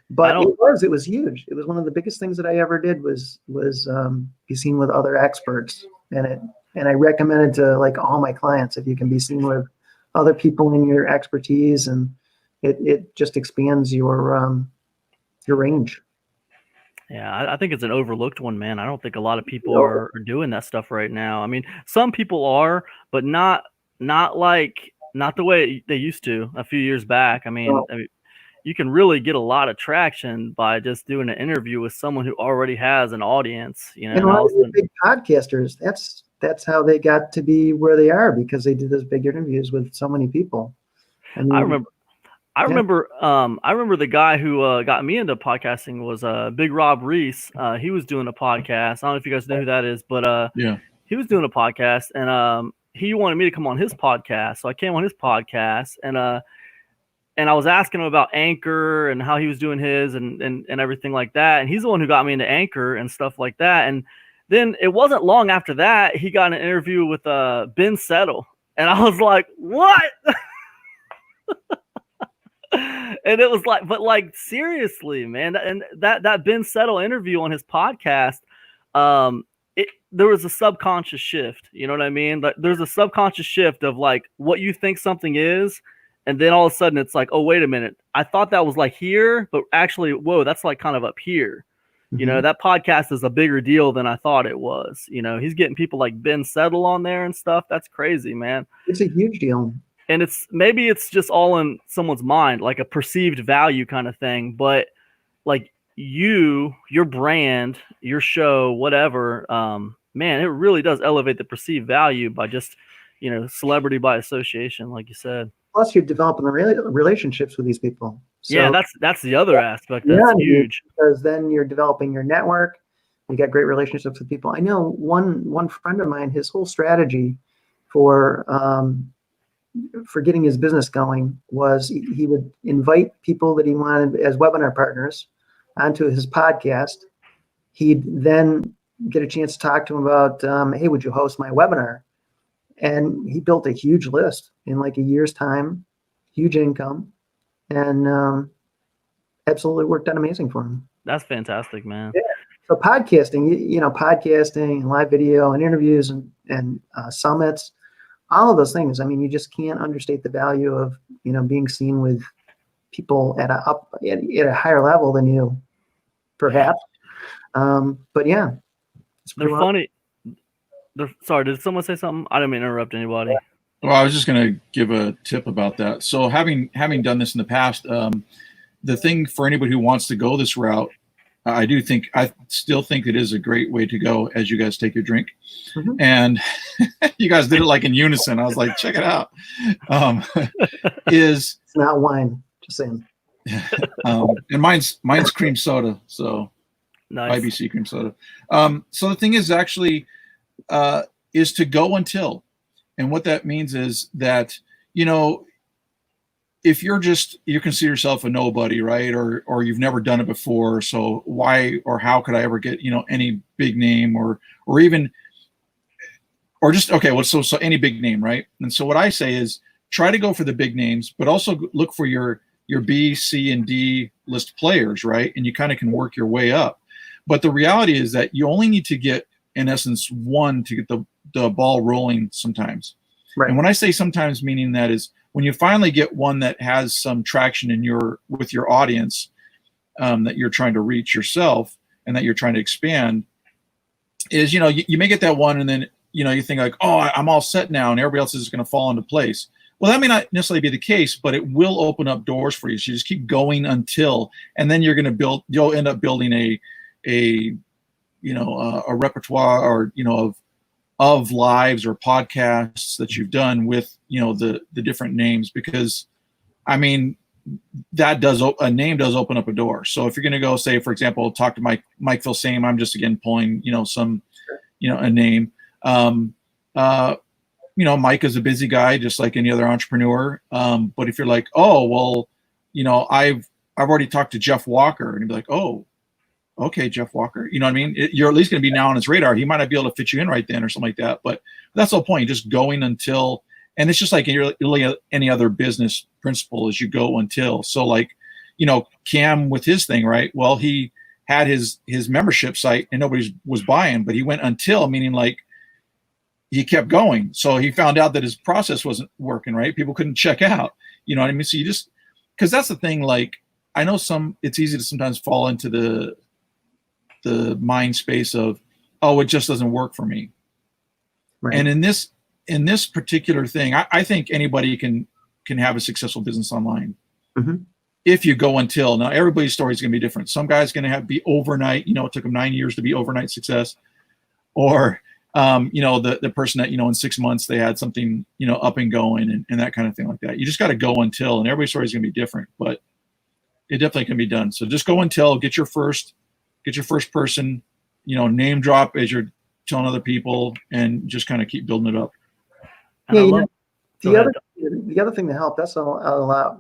But don't. it was huge. It was one of the biggest things that I ever did was be seen with other experts. And I recommend it to like all my clients, if you can be seen with other people in your expertise, and it just expands your range. Yeah, I think it's an overlooked one, man. I don't think a lot of people are doing that stuff right now. I mean, some people are, but not the way they used to a few years back. I mean, you can really get a lot of traction by just doing an interview with someone who already has an audience. You know, And a lot of the big podcasters, that's how they got to be where they are, because they did those big interviews with so many people. I remember the guy who got me into podcasting was Big Rob Reese. He was doing a podcast. I don't know if you guys know who that is, but he was doing a podcast, and he wanted me to come on his podcast. So I came on his podcast, and I was asking him about Anchor and how he was doing his and everything like that. And he's the one who got me into Anchor and stuff like that. And then it wasn't long after that, he got an interview with Ben Settle. And I was like, what? And it was like, but like, seriously, man. And that Ben Settle interview on his podcast, there was a subconscious shift. You know what I mean? Like, there's a subconscious shift of like what you think something is. And then all of a sudden it's like, oh, wait a minute. I thought that was like here, but actually, whoa, that's like kind of up here. Mm-hmm. You know, that podcast is a bigger deal than I thought it was. You know, he's getting people like Ben Settle on there and stuff. That's crazy, man. It's a huge deal. And maybe it's just all in someone's mind, like a perceived value kind of thing. But like your brand, your show, whatever, man, it really does elevate the perceived value by just, you know, celebrity by association, like you said. Plus, you're developing the relationships with these people. So, yeah, that's the other aspect. That's huge. Because then you're developing your network. You got great relationships with people. I know one friend of mine, his whole strategy for getting his business going was he would invite people that he wanted as webinar partners onto his podcast. He'd then get a chance to talk to him about, hey, would you host my webinar? And he built a huge list in like a year's time, huge income, and absolutely worked out amazing for him. That's fantastic, man. Yeah. So podcasting, you know, podcasting and live video and interviews and summits, all of those things. I mean, you just can't understate the value of, you know, being seen with people at a higher level than you, perhaps. But yeah, they're funny. Sorry, did someone say something? I didn't mean to interrupt anybody. Well, I was just going to give a tip about that. So having done this in the past, the thing for anybody who wants to go this route, I still think it is a great way to go as you guys take your drink. Mm-hmm. And you guys did it like in unison. I was like, check it out. It's not wine, just saying. And mine's cream soda. So nice. IBC cream soda. So the thing is actually is to go until. And what that means is that, you know, if you consider yourself a nobody, right? Or you've never done it before. So why or how could I ever get, you know, any big name or even, or just, okay, well, so any big name, right? And so what I say is try to go for the big names, but also look for your B, C, and D list players, right? And you kind of can work your way up. But the reality is that you only need to get, in essence, one to get the ball rolling sometimes. Right. And when I say sometimes, meaning that is when you finally get one that has some traction with your audience that you're trying to reach yourself and that you're trying to expand, is, you know, you may get that one and then, you know, you think like, oh, I'm all set now and everybody else is going to fall into place. Well, that may not necessarily be the case, but it will open up doors for you. So you just keep going until, and then you'll end up building a repertoire or, you know, of lives or podcasts that you've done with, you know, the different names, because I mean, a name does open up a door. So if you're going to go, say, for example, talk to Mike Filsame, I'm just again pulling, you know, a name. You know, Mike is a busy guy, just like any other entrepreneur. But if you're like, oh, well, you know, I've already talked to Jeff Walker, and you'd be like, oh, okay, Jeff Walker, you know what I mean? You're at least going to be now on his radar. He might not be able to fit you in right then or something like that. But that's the whole point. Just going until, and it's just like any other business principle is you go until. So like, Cam with his thing, right? Well, he had his membership site and nobody was buying, but he went until, meaning like he kept going. So he found out that his process wasn't working, right? People couldn't check out, you know what I mean? So you just, because that's the thing, like, I know it's easy to sometimes fall into the mind space of, oh, it just doesn't work for me. Right. And in this particular thing, I think anybody can have a successful business online. Mm-hmm. If you go until. Now, everybody's story is going to be different. Some guy's going to be overnight, it took him 9 years to be overnight success. Or, the person that, in 6 months, they had something, up and going and that kind of thing like that. You just got to go until, and everybody's story is going to be different, but it definitely can be done. So just go until, get your first person, name drop as you're telling other people, and just kind of keep building it up. And Yeah, the the other thing that helped us a lot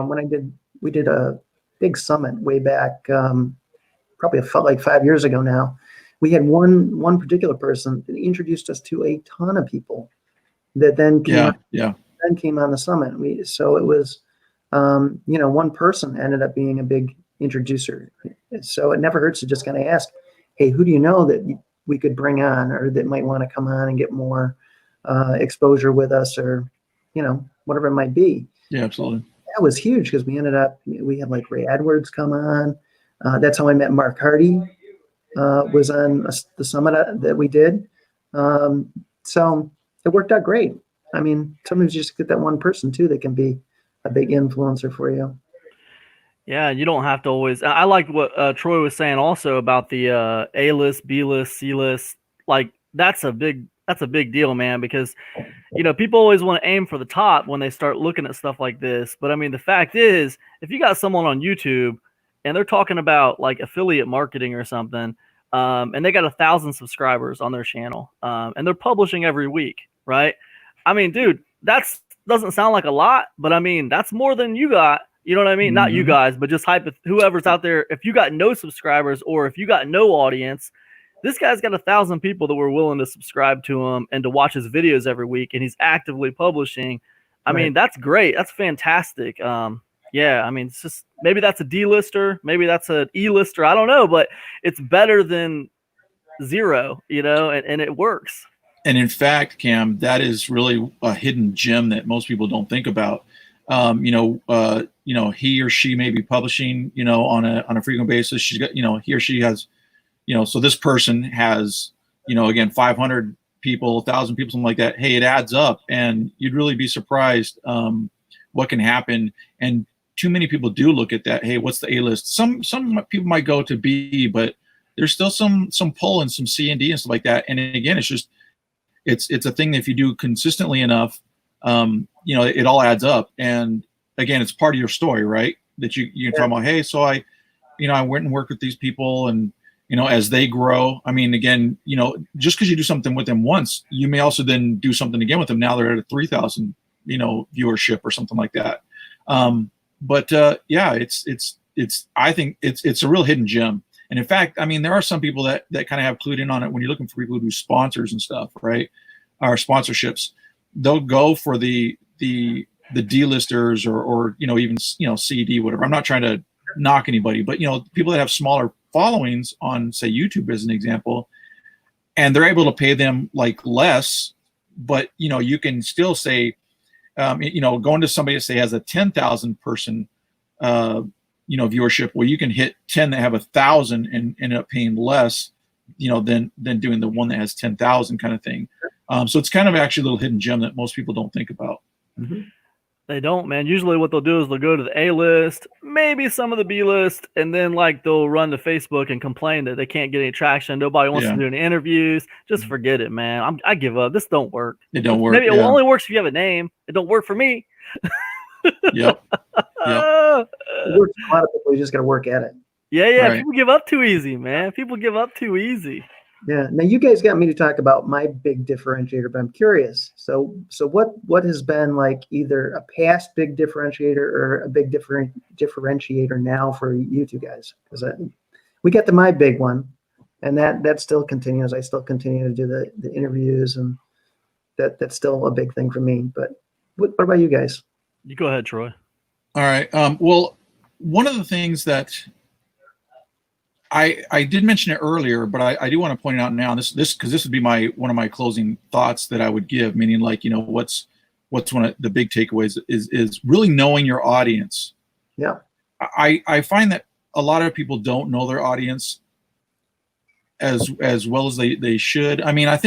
when we did a big summit way back, probably felt like 5 years ago now. We had one particular person that introduced us to a ton of people that then came on the summit. So it was, one person ended up being a big introducer. So it never hurts to just kind of ask, hey, who do you know that we could bring on, or that might want to come on and get more exposure with us, or whatever it might be. Yeah, absolutely. That was huge because we had like Ray Edwards come on. That's how I met Mark Hardy. Was on the summit that we did. So it worked out great. I mean, sometimes you just get that one person too that can be a big influencer for you. Yeah, you don't have to always. I like what Troy was saying also about the A-list, B-list, C-list. Like that's a big deal, man, because people always want to aim for the top when they start looking at stuff like this. But I mean, the fact is, if you got someone on YouTube and they're talking about like affiliate marketing or something, and they got 1,000 subscribers on their channel, and they're publishing every week, right? I mean, dude, doesn't sound like a lot, but I mean, that's more than you got. You know what I mean? Mm-hmm. Not you guys, but just whoever's out there. If you got no subscribers or if you got no audience, this guy's got 1,000 people that were willing to subscribe to him and to watch his videos every week, and he's actively publishing. I mean, that's great. That's fantastic. Yeah, I mean, it's just maybe that's a D-lister, maybe that's an E-lister. I don't know, but it's better than zero, and it works. And in fact, Cam, that is really a hidden gem that most people don't think about. He or she may be publishing, on a frequent basis. She's got, he or she has, so this person has, again, 500 people, 1,000 people, something like that. Hey, it adds up, and you'd really be surprised what can happen. And too many people do look at that. Hey, what's the A-list? Some people might go to B, but there's still some pull and some C and D and stuff like that. And again, it's a thing that if you do consistently enough, it all adds up. And again, it's part of your story, right? That you can talk about, hey, so I went and worked with these people, and as they grow, I mean, again, just because you do something with them once, you may also then do something again with them. Now they're at a 3,000, viewership or something like that. I think it's a real hidden gem. And in fact, I mean, there are some people that kind of have clued in on it when you're looking for people who do sponsors and stuff, right? Or sponsorships. They'll go for the D-listers or even CD, whatever. I'm not trying to knock anybody, but people that have smaller followings on, say, YouTube as an example, and they're able to pay them like less, but you can still say, going to somebody that say has a 10,000 person viewership, where you can hit 10 that have 1,000 and end up paying less, than doing the one that has 10,000 kind of thing. So it's kind of actually a little hidden gem that most people don't think about. Mm-hmm. They don't, man. Usually what they'll do is they'll go to the A-list, maybe some of the B-list, and then like they'll run to Facebook and complain that they can't get any traction. Nobody wants to do any interviews. Just forget it, man. I give up. This don't work. It don't work. Maybe it only works if you have a name. It don't work for me. Yep. It works for a lot of people. You just got to work at it. Yeah. Right. People give up too easy, man. People give up too easy. Yeah. Now you guys got me to talk about my big differentiator, but I'm curious. So what has been like either a past big differentiator or a big differentiator now for you two guys? Because we got to my big one, and that still continues. I still continue to do the interviews, and that's still a big thing for me. But what about you guys? You go ahead, Troy. All right. Well, one of the things that I did mention it earlier, but I do want to point it out now. This because this would be one of my closing thoughts that I would give. Meaning, like, what's one of the big takeaways is really knowing your audience. Yeah. I find that a lot of people don't know their audience as well as they should. I mean, I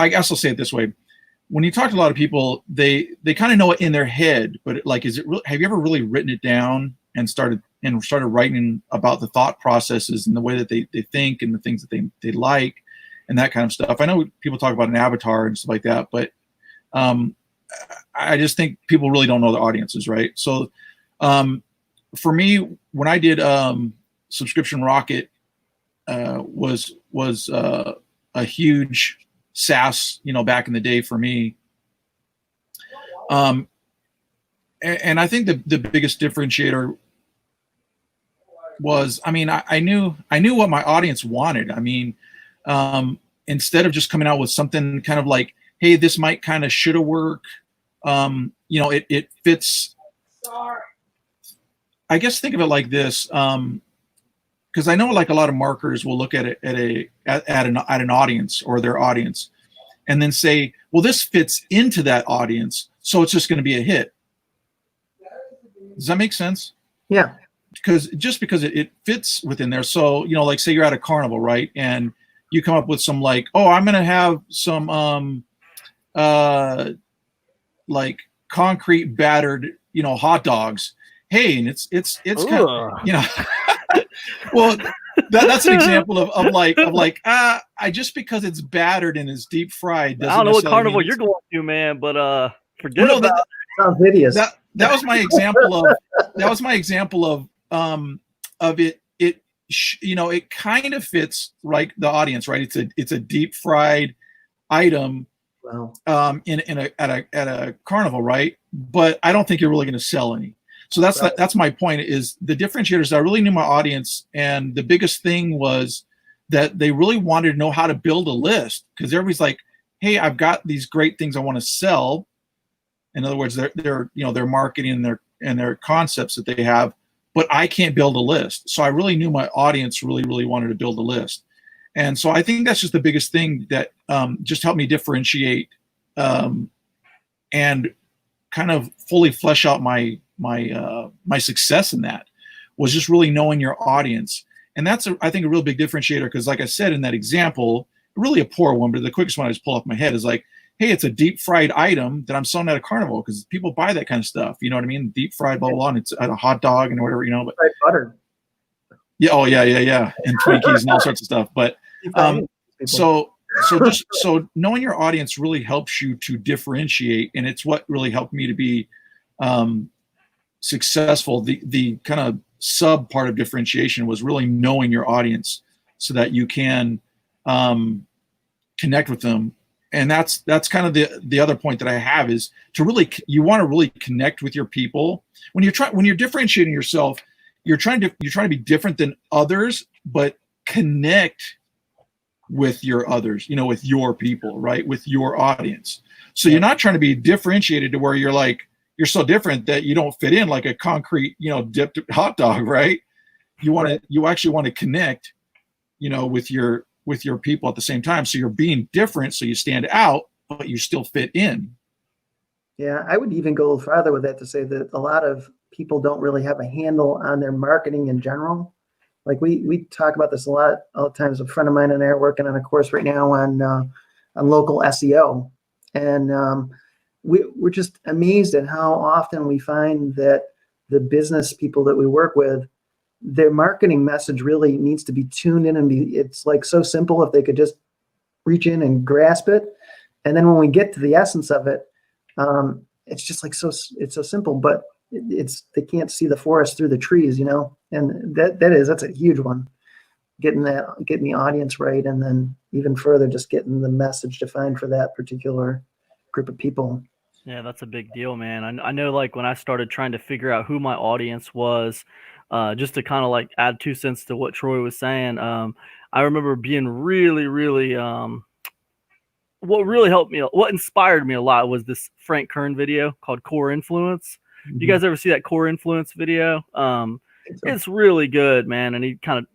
guess I'll say it this way. When you talk to a lot of people, they kind of know it in their head, but have you ever really written it down and started writing about the thought processes and the way that they think and the things that they like and that kind of stuff? I know people talk about an avatar and stuff like that, but I just think people really don't know their audiences, right? So for me, when I did Subscription Rocket, was a huge SaaS, back in the day for me. And I think the biggest differentiator was, I mean, I knew what my audience wanted. I mean, instead of just coming out with something kind of like, hey, this might kind of should have worked. It fits. I guess think of it like this, because I know like a lot of marketers will look at it at an audience or their audience, and then say, well, this fits into that audience, so it's just going to be a hit. Does that make sense? Yeah. Because it fits within there. So, like say you're at a carnival, right? And you come up with some like, oh, I'm going to have some like concrete battered, hot dogs. Hey, and it's kind of, well, that's an example of like I just because it's battered and it's deep fried doesn't. I don't know what carnival mean you're going to, man, but forget about it. Sounds hideous. That was my example of it. It kind of fits like the audience, right? It's a deep fried item. Wow. At a carnival, right? But I don't think you're really going to sell any. So that's my point. Is the differentiators. I really knew my audience, and the biggest thing was that they really wanted to know how to build a list, because everybody's like, "Hey, I've got these great things I want to sell." In other words, their marketing and their concepts that they have, but I can't build a list. So I really knew my audience really wanted to build a list. And so I think that's just the biggest thing that just helped me differentiate and kind of fully flesh out my success in that, was just really knowing your audience. And that's, I think, a real big differentiator, because like I said in that example, really a poor one, but the quickest one I just pull off my head is like, hey, it's a deep fried item that I'm selling at a carnival, because people buy that kind of stuff. You know what I mean? Deep fried, blah, blah, blah, and it's at a hot dog and whatever, but fried butter. Yeah. Oh, yeah. And Twinkies and all sorts of stuff. But so knowing your audience really helps you to differentiate, and it's what really helped me to be successful. The kind of sub part of differentiation was really knowing your audience so that you can connect with them. And that's kind of the other point that I have, is you want to really connect with your people. When you're differentiating yourself, you're trying to be different than others, but connect with your others, with your people, right? With your audience. So you're not trying to be differentiated to where you're so different that you don't fit in like a concrete, dipped hot dog, right? You actually want to connect, with your people at the same time. So you're being different, so you stand out, but you still fit in. Yeah, I would even go farther with that to say that a lot of people don't really have a handle on their marketing in general. Like we talk about this a lot all the times. A friend of mine and I are working on a course right now on local SEO, and we're just amazed at how often we find that the business people that we work with, their marketing message really needs to be tuned in, and it's like so simple if they could just reach in and grasp it. And then when we get to the essence of it, it's just like it's so simple, but they can't see the forest through the trees, and that's a huge one. Getting the audience right, and then even further, just getting the message defined for that particular group of people. Yeah, that's a big deal, man. I know, like when I started trying to figure out who my audience was, just to kind of like add 2 cents to what Troy was saying. I remember being really, really, what really helped me, what inspired me a lot was this Frank Kern video called Core Influence. You guys ever see that Core Influence video? It's really good, man. And he kind of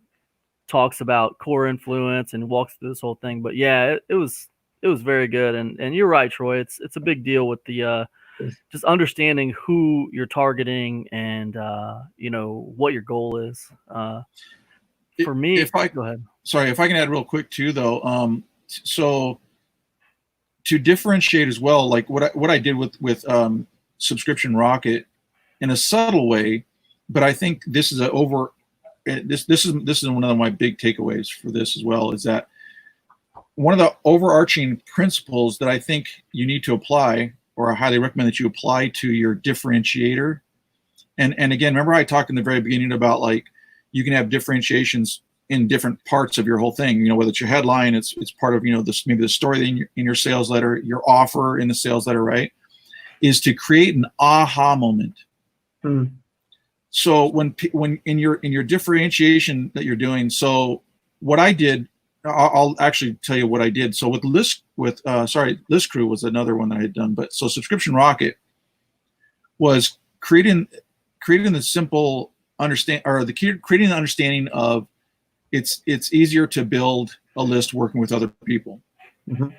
talks about core influence and walks through this whole thing. But yeah, it was very good. And you're right, Troy. It's a big deal with the just understanding who you're targeting and what your goal is. For me, go ahead. Sorry, if I can add real quick too, though. So to differentiate as well, like what I did with Subscription Rocket in a subtle way, but I think this is this is one of my big takeaways for this as well, is that one of the overarching principles that I think you need to apply, or I highly recommend that you apply to your differentiator. And again, remember I talked in the very beginning about like you can have differentiations in different parts of your whole thing. Whether it's your headline, it's part of this, maybe the story in your sales letter, your offer in the sales letter, right? Is to create an aha moment. So when in your differentiation that you're doing, so what I did, I'll actually tell you what I did. So with List Crew was another one that I had done, but so Subscription Rocket was creating the simple creating the understanding of it's easier to build a list working with other people.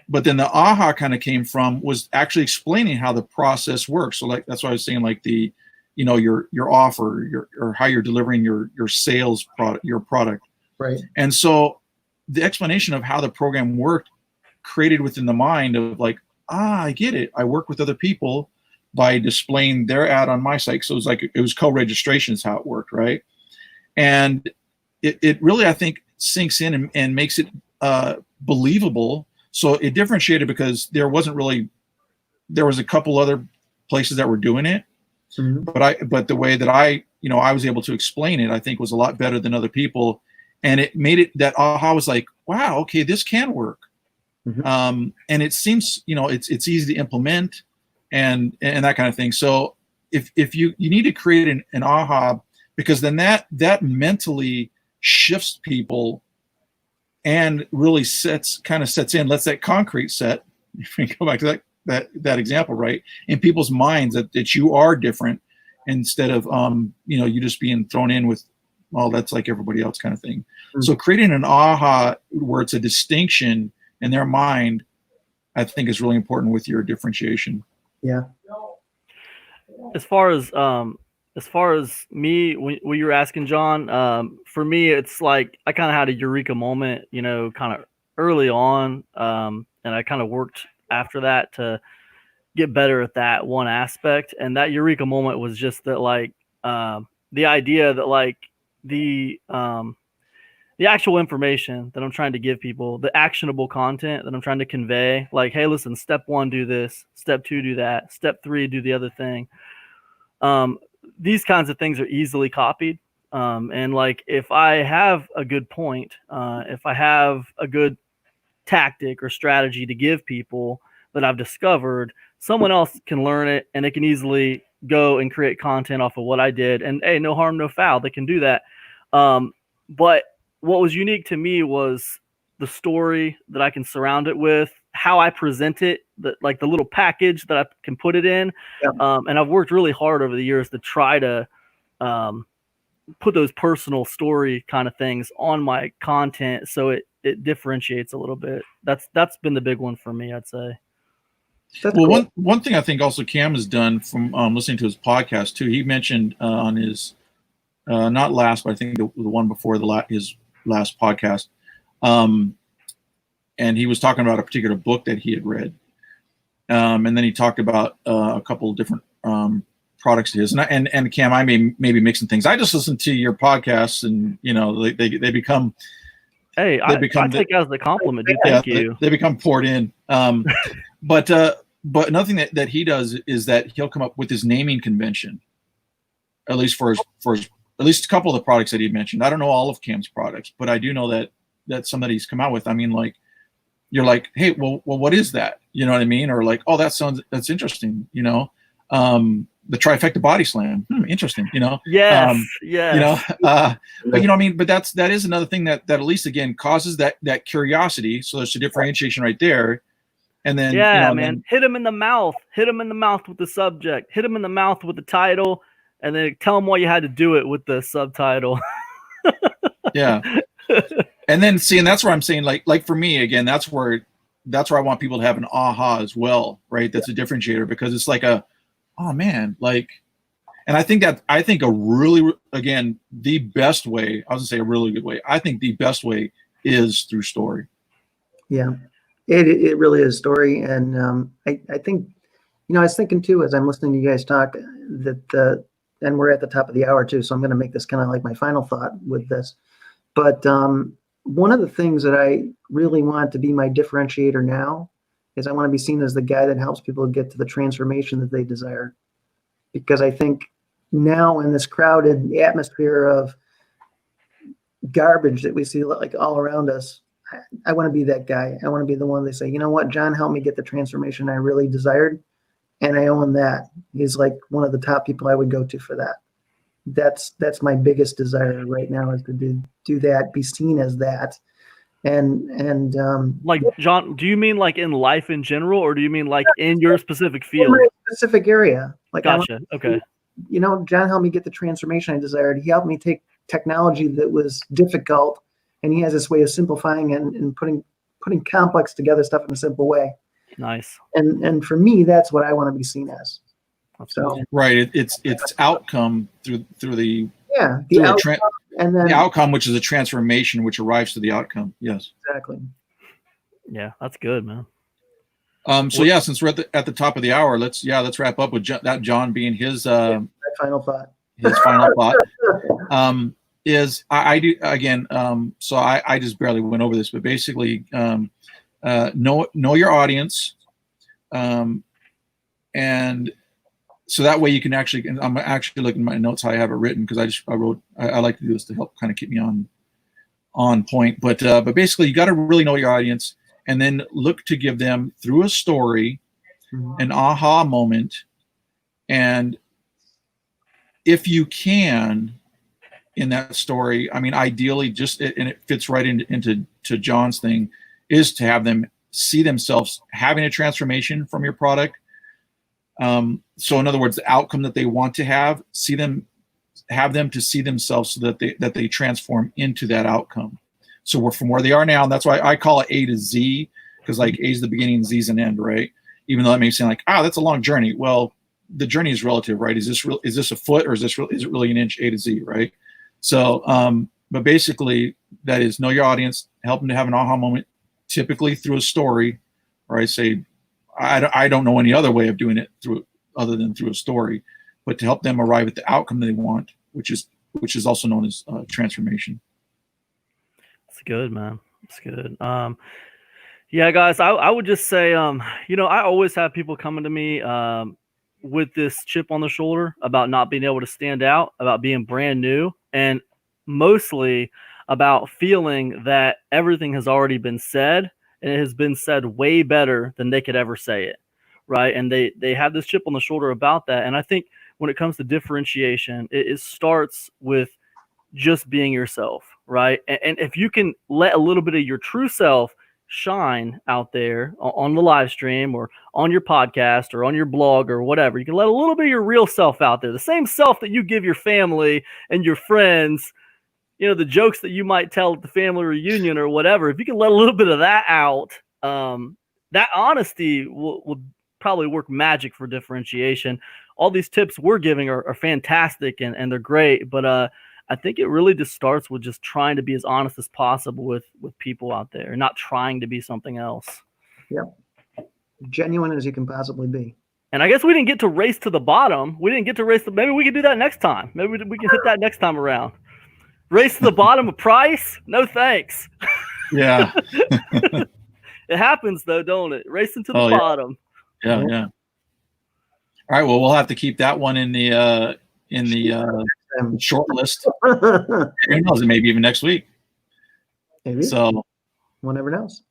But then the aha kind of came from was actually explaining how the process works. So like that's why I was saying like the your offer, or how you're delivering your sales product, your product. Right. And so the explanation of how the program worked created within the mind of like, I get it. I work with other people by displaying their ad on my site. So it was co-registration is how it worked, right? And it really, I think, sinks in and makes it believable. So it differentiated because there was a couple other places that were doing it. But the way that I was able to explain it, I think was a lot better than other people. And it made it that aha was like, wow, okay, this can work. And it seems, it's easy to implement and that kind of thing. So if you need to create an aha, because then that mentally shifts people and really lets that concrete set, if we go back to that example, right, in people's minds that you are different, instead of you just being thrown in with, well, that's like everybody else kind of thing. So creating an aha where it's a distinction in their mind, I think is really important with your differentiation. Yeah. As far as me, when you were asking, John, for me, it's like I kind of had a eureka moment, kind of early on, and I kind of worked after that to get better at that one aspect. And that eureka moment was just that, like, the idea that, like, the actual information that I'm trying to give people, the actionable content that I'm trying to convey, like, hey, listen, step 1, do this, step 2, do that, step 3, do the other thing. These kinds of things are easily copied. And like, if I have a good point, if I have a good tactic or strategy to give people that I've discovered, someone else can learn it and they can easily go and create content off of what I did. And hey, no harm, no foul. They can do that. But what was unique to me was the story that I can surround it with, how I present it, the little package that I can put it in. Yeah. And I've worked really hard over the years to try to put those personal story kind of things on my content, so it differentiates a little bit. That's been the big one for me, I'd say. That's well, cool. one thing I think also Cam has done from listening to his podcast too, he mentioned on his not last, but I think the one before his last podcast, and he was talking about a particular book that he had read, and then he talked about a couple of different products of his. And Cam, I may be mixing things. I just listen to your podcasts, and they become. Hey, I take it as the compliment, dude. Thank you. They become poured in. But another thing that he does is that he'll come up with his naming convention, at least for at least a couple of the products that he mentioned. I don't know all of Cam's products, but I do know that some that he's come out with. I mean, like, you're like, hey, well, what is that? You know what I mean? Or like, oh, that's interesting. the trifecta body slam. Interesting. Yes. But I mean, but that is another thing that at least again causes that curiosity. So there's a differentiation right there. And then man, hit him in the mouth. Hit him in the mouth with the subject. Hit him in the mouth with the title, and then tell him why you had to do it with the subtitle. Yeah. And then and that's where I'm saying, like for me, again, that's where I want people to have an aha as well, right? That's a differentiator, because it's like oh man, and I think a really, again, the best way, I was gonna say a really good way, I think the best way is through story. Yeah, it really is story. And I think, I was thinking too, as I'm listening to you guys talk, that and we're at the top of the hour too, so I'm going to make this kind of like my final thought with this. But one of the things that I really want to be my differentiator now is I want to be seen as the guy that helps people get to the transformation that they desire. Because I think now in this crowded atmosphere of garbage that we see like all around us, I want to be that guy. I want to be the one they say, you know what, John helped me get the transformation I really desired. And I own that. He's like one of the top people I would go to for that. That's my biggest desire right now, is to do that, be seen as that. And like, John, do you mean like in life in general, or do you mean like in your specific field? in my specific area. Like, Gotcha. Okay. John helped me get the transformation I desired. He helped me take technology that was difficult, and he has this way of simplifying and putting complex together stuff in a simple way. Nice. And for me, that's what I want to be seen as. So right, it's outcome through the outcome, and then the outcome, which is a transformation which arrives to the outcome. Yes, exactly. Yeah, that's good, man. So yeah, since we're at the top of the hour, let's wrap up with that John being his final thought. His final thought is I do again. So I just barely went over this, but basically, know your audience, and so that way you can actually. And I'm actually looking at my notes how I have it written, because I like to do this to help kind of keep me on point. But basically, you got to really know your audience, and then look to give them, through a story, an aha moment. And if you can, in that story, I mean, ideally, and it fits right into John's thing, is to have them see themselves having a transformation from your product. So in other words, the outcome that they want to have them to see themselves so that they transform into that outcome. So we're from where they are now, and that's why I call it A to Z, because like A is the beginning, Z is an end, right? Even though that may seem like, that's a long journey. Well, the journey is relative, right? Is this a foot, or is it really an inch, A to Z, right? So, but basically, that is, know your audience, help them to have an aha moment, typically through a story, or I say, I don't know any other way of doing it other than through a story, but to help them arrive at the outcome they want, which is also known as transformation. That's good, man. That's good. Yeah, guys, I would just say, I always have people coming to me with this chip on the shoulder about not being able to stand out, about being brand new, and mostly about feeling that everything has already been said, and it has been said way better than they could ever say it, right? And they have this chip on the shoulder about that. And I think when it comes to differentiation, it starts with just being yourself, right? And if you can let a little bit of your true self shine out there on the live stream or on your podcast or on your blog or whatever, you can let a little bit of your real self out there, the same self that you give your family and your friends, the jokes that you might tell at the family reunion or whatever. If you can let a little bit of that out, that honesty will probably work magic for differentiation. All these tips we're giving are fantastic and they're great, but I think it really just starts with just trying to be as honest as possible with people out there, not trying to be something else. Yep. Genuine as you can possibly be. And I guess we didn't get to race to the bottom. Maybe we can do that next time. Maybe we can hit that next time around. Race to the bottom of price? No thanks. Yeah. It happens though, don't it? Racing to the bottom. Yeah. All right. Well, we'll have to keep that one in the short list. Who knows? Maybe even next week. Maybe. So one never knows.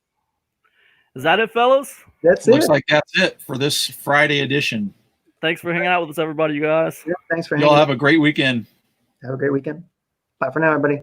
Is that it, fellas? That's Looks like that's it for this Friday edition. Thanks for hanging out with us, everybody, you guys. Yeah, thanks for Y'all hanging. have a great weekend. Have a great weekend. Bye for now, everybody.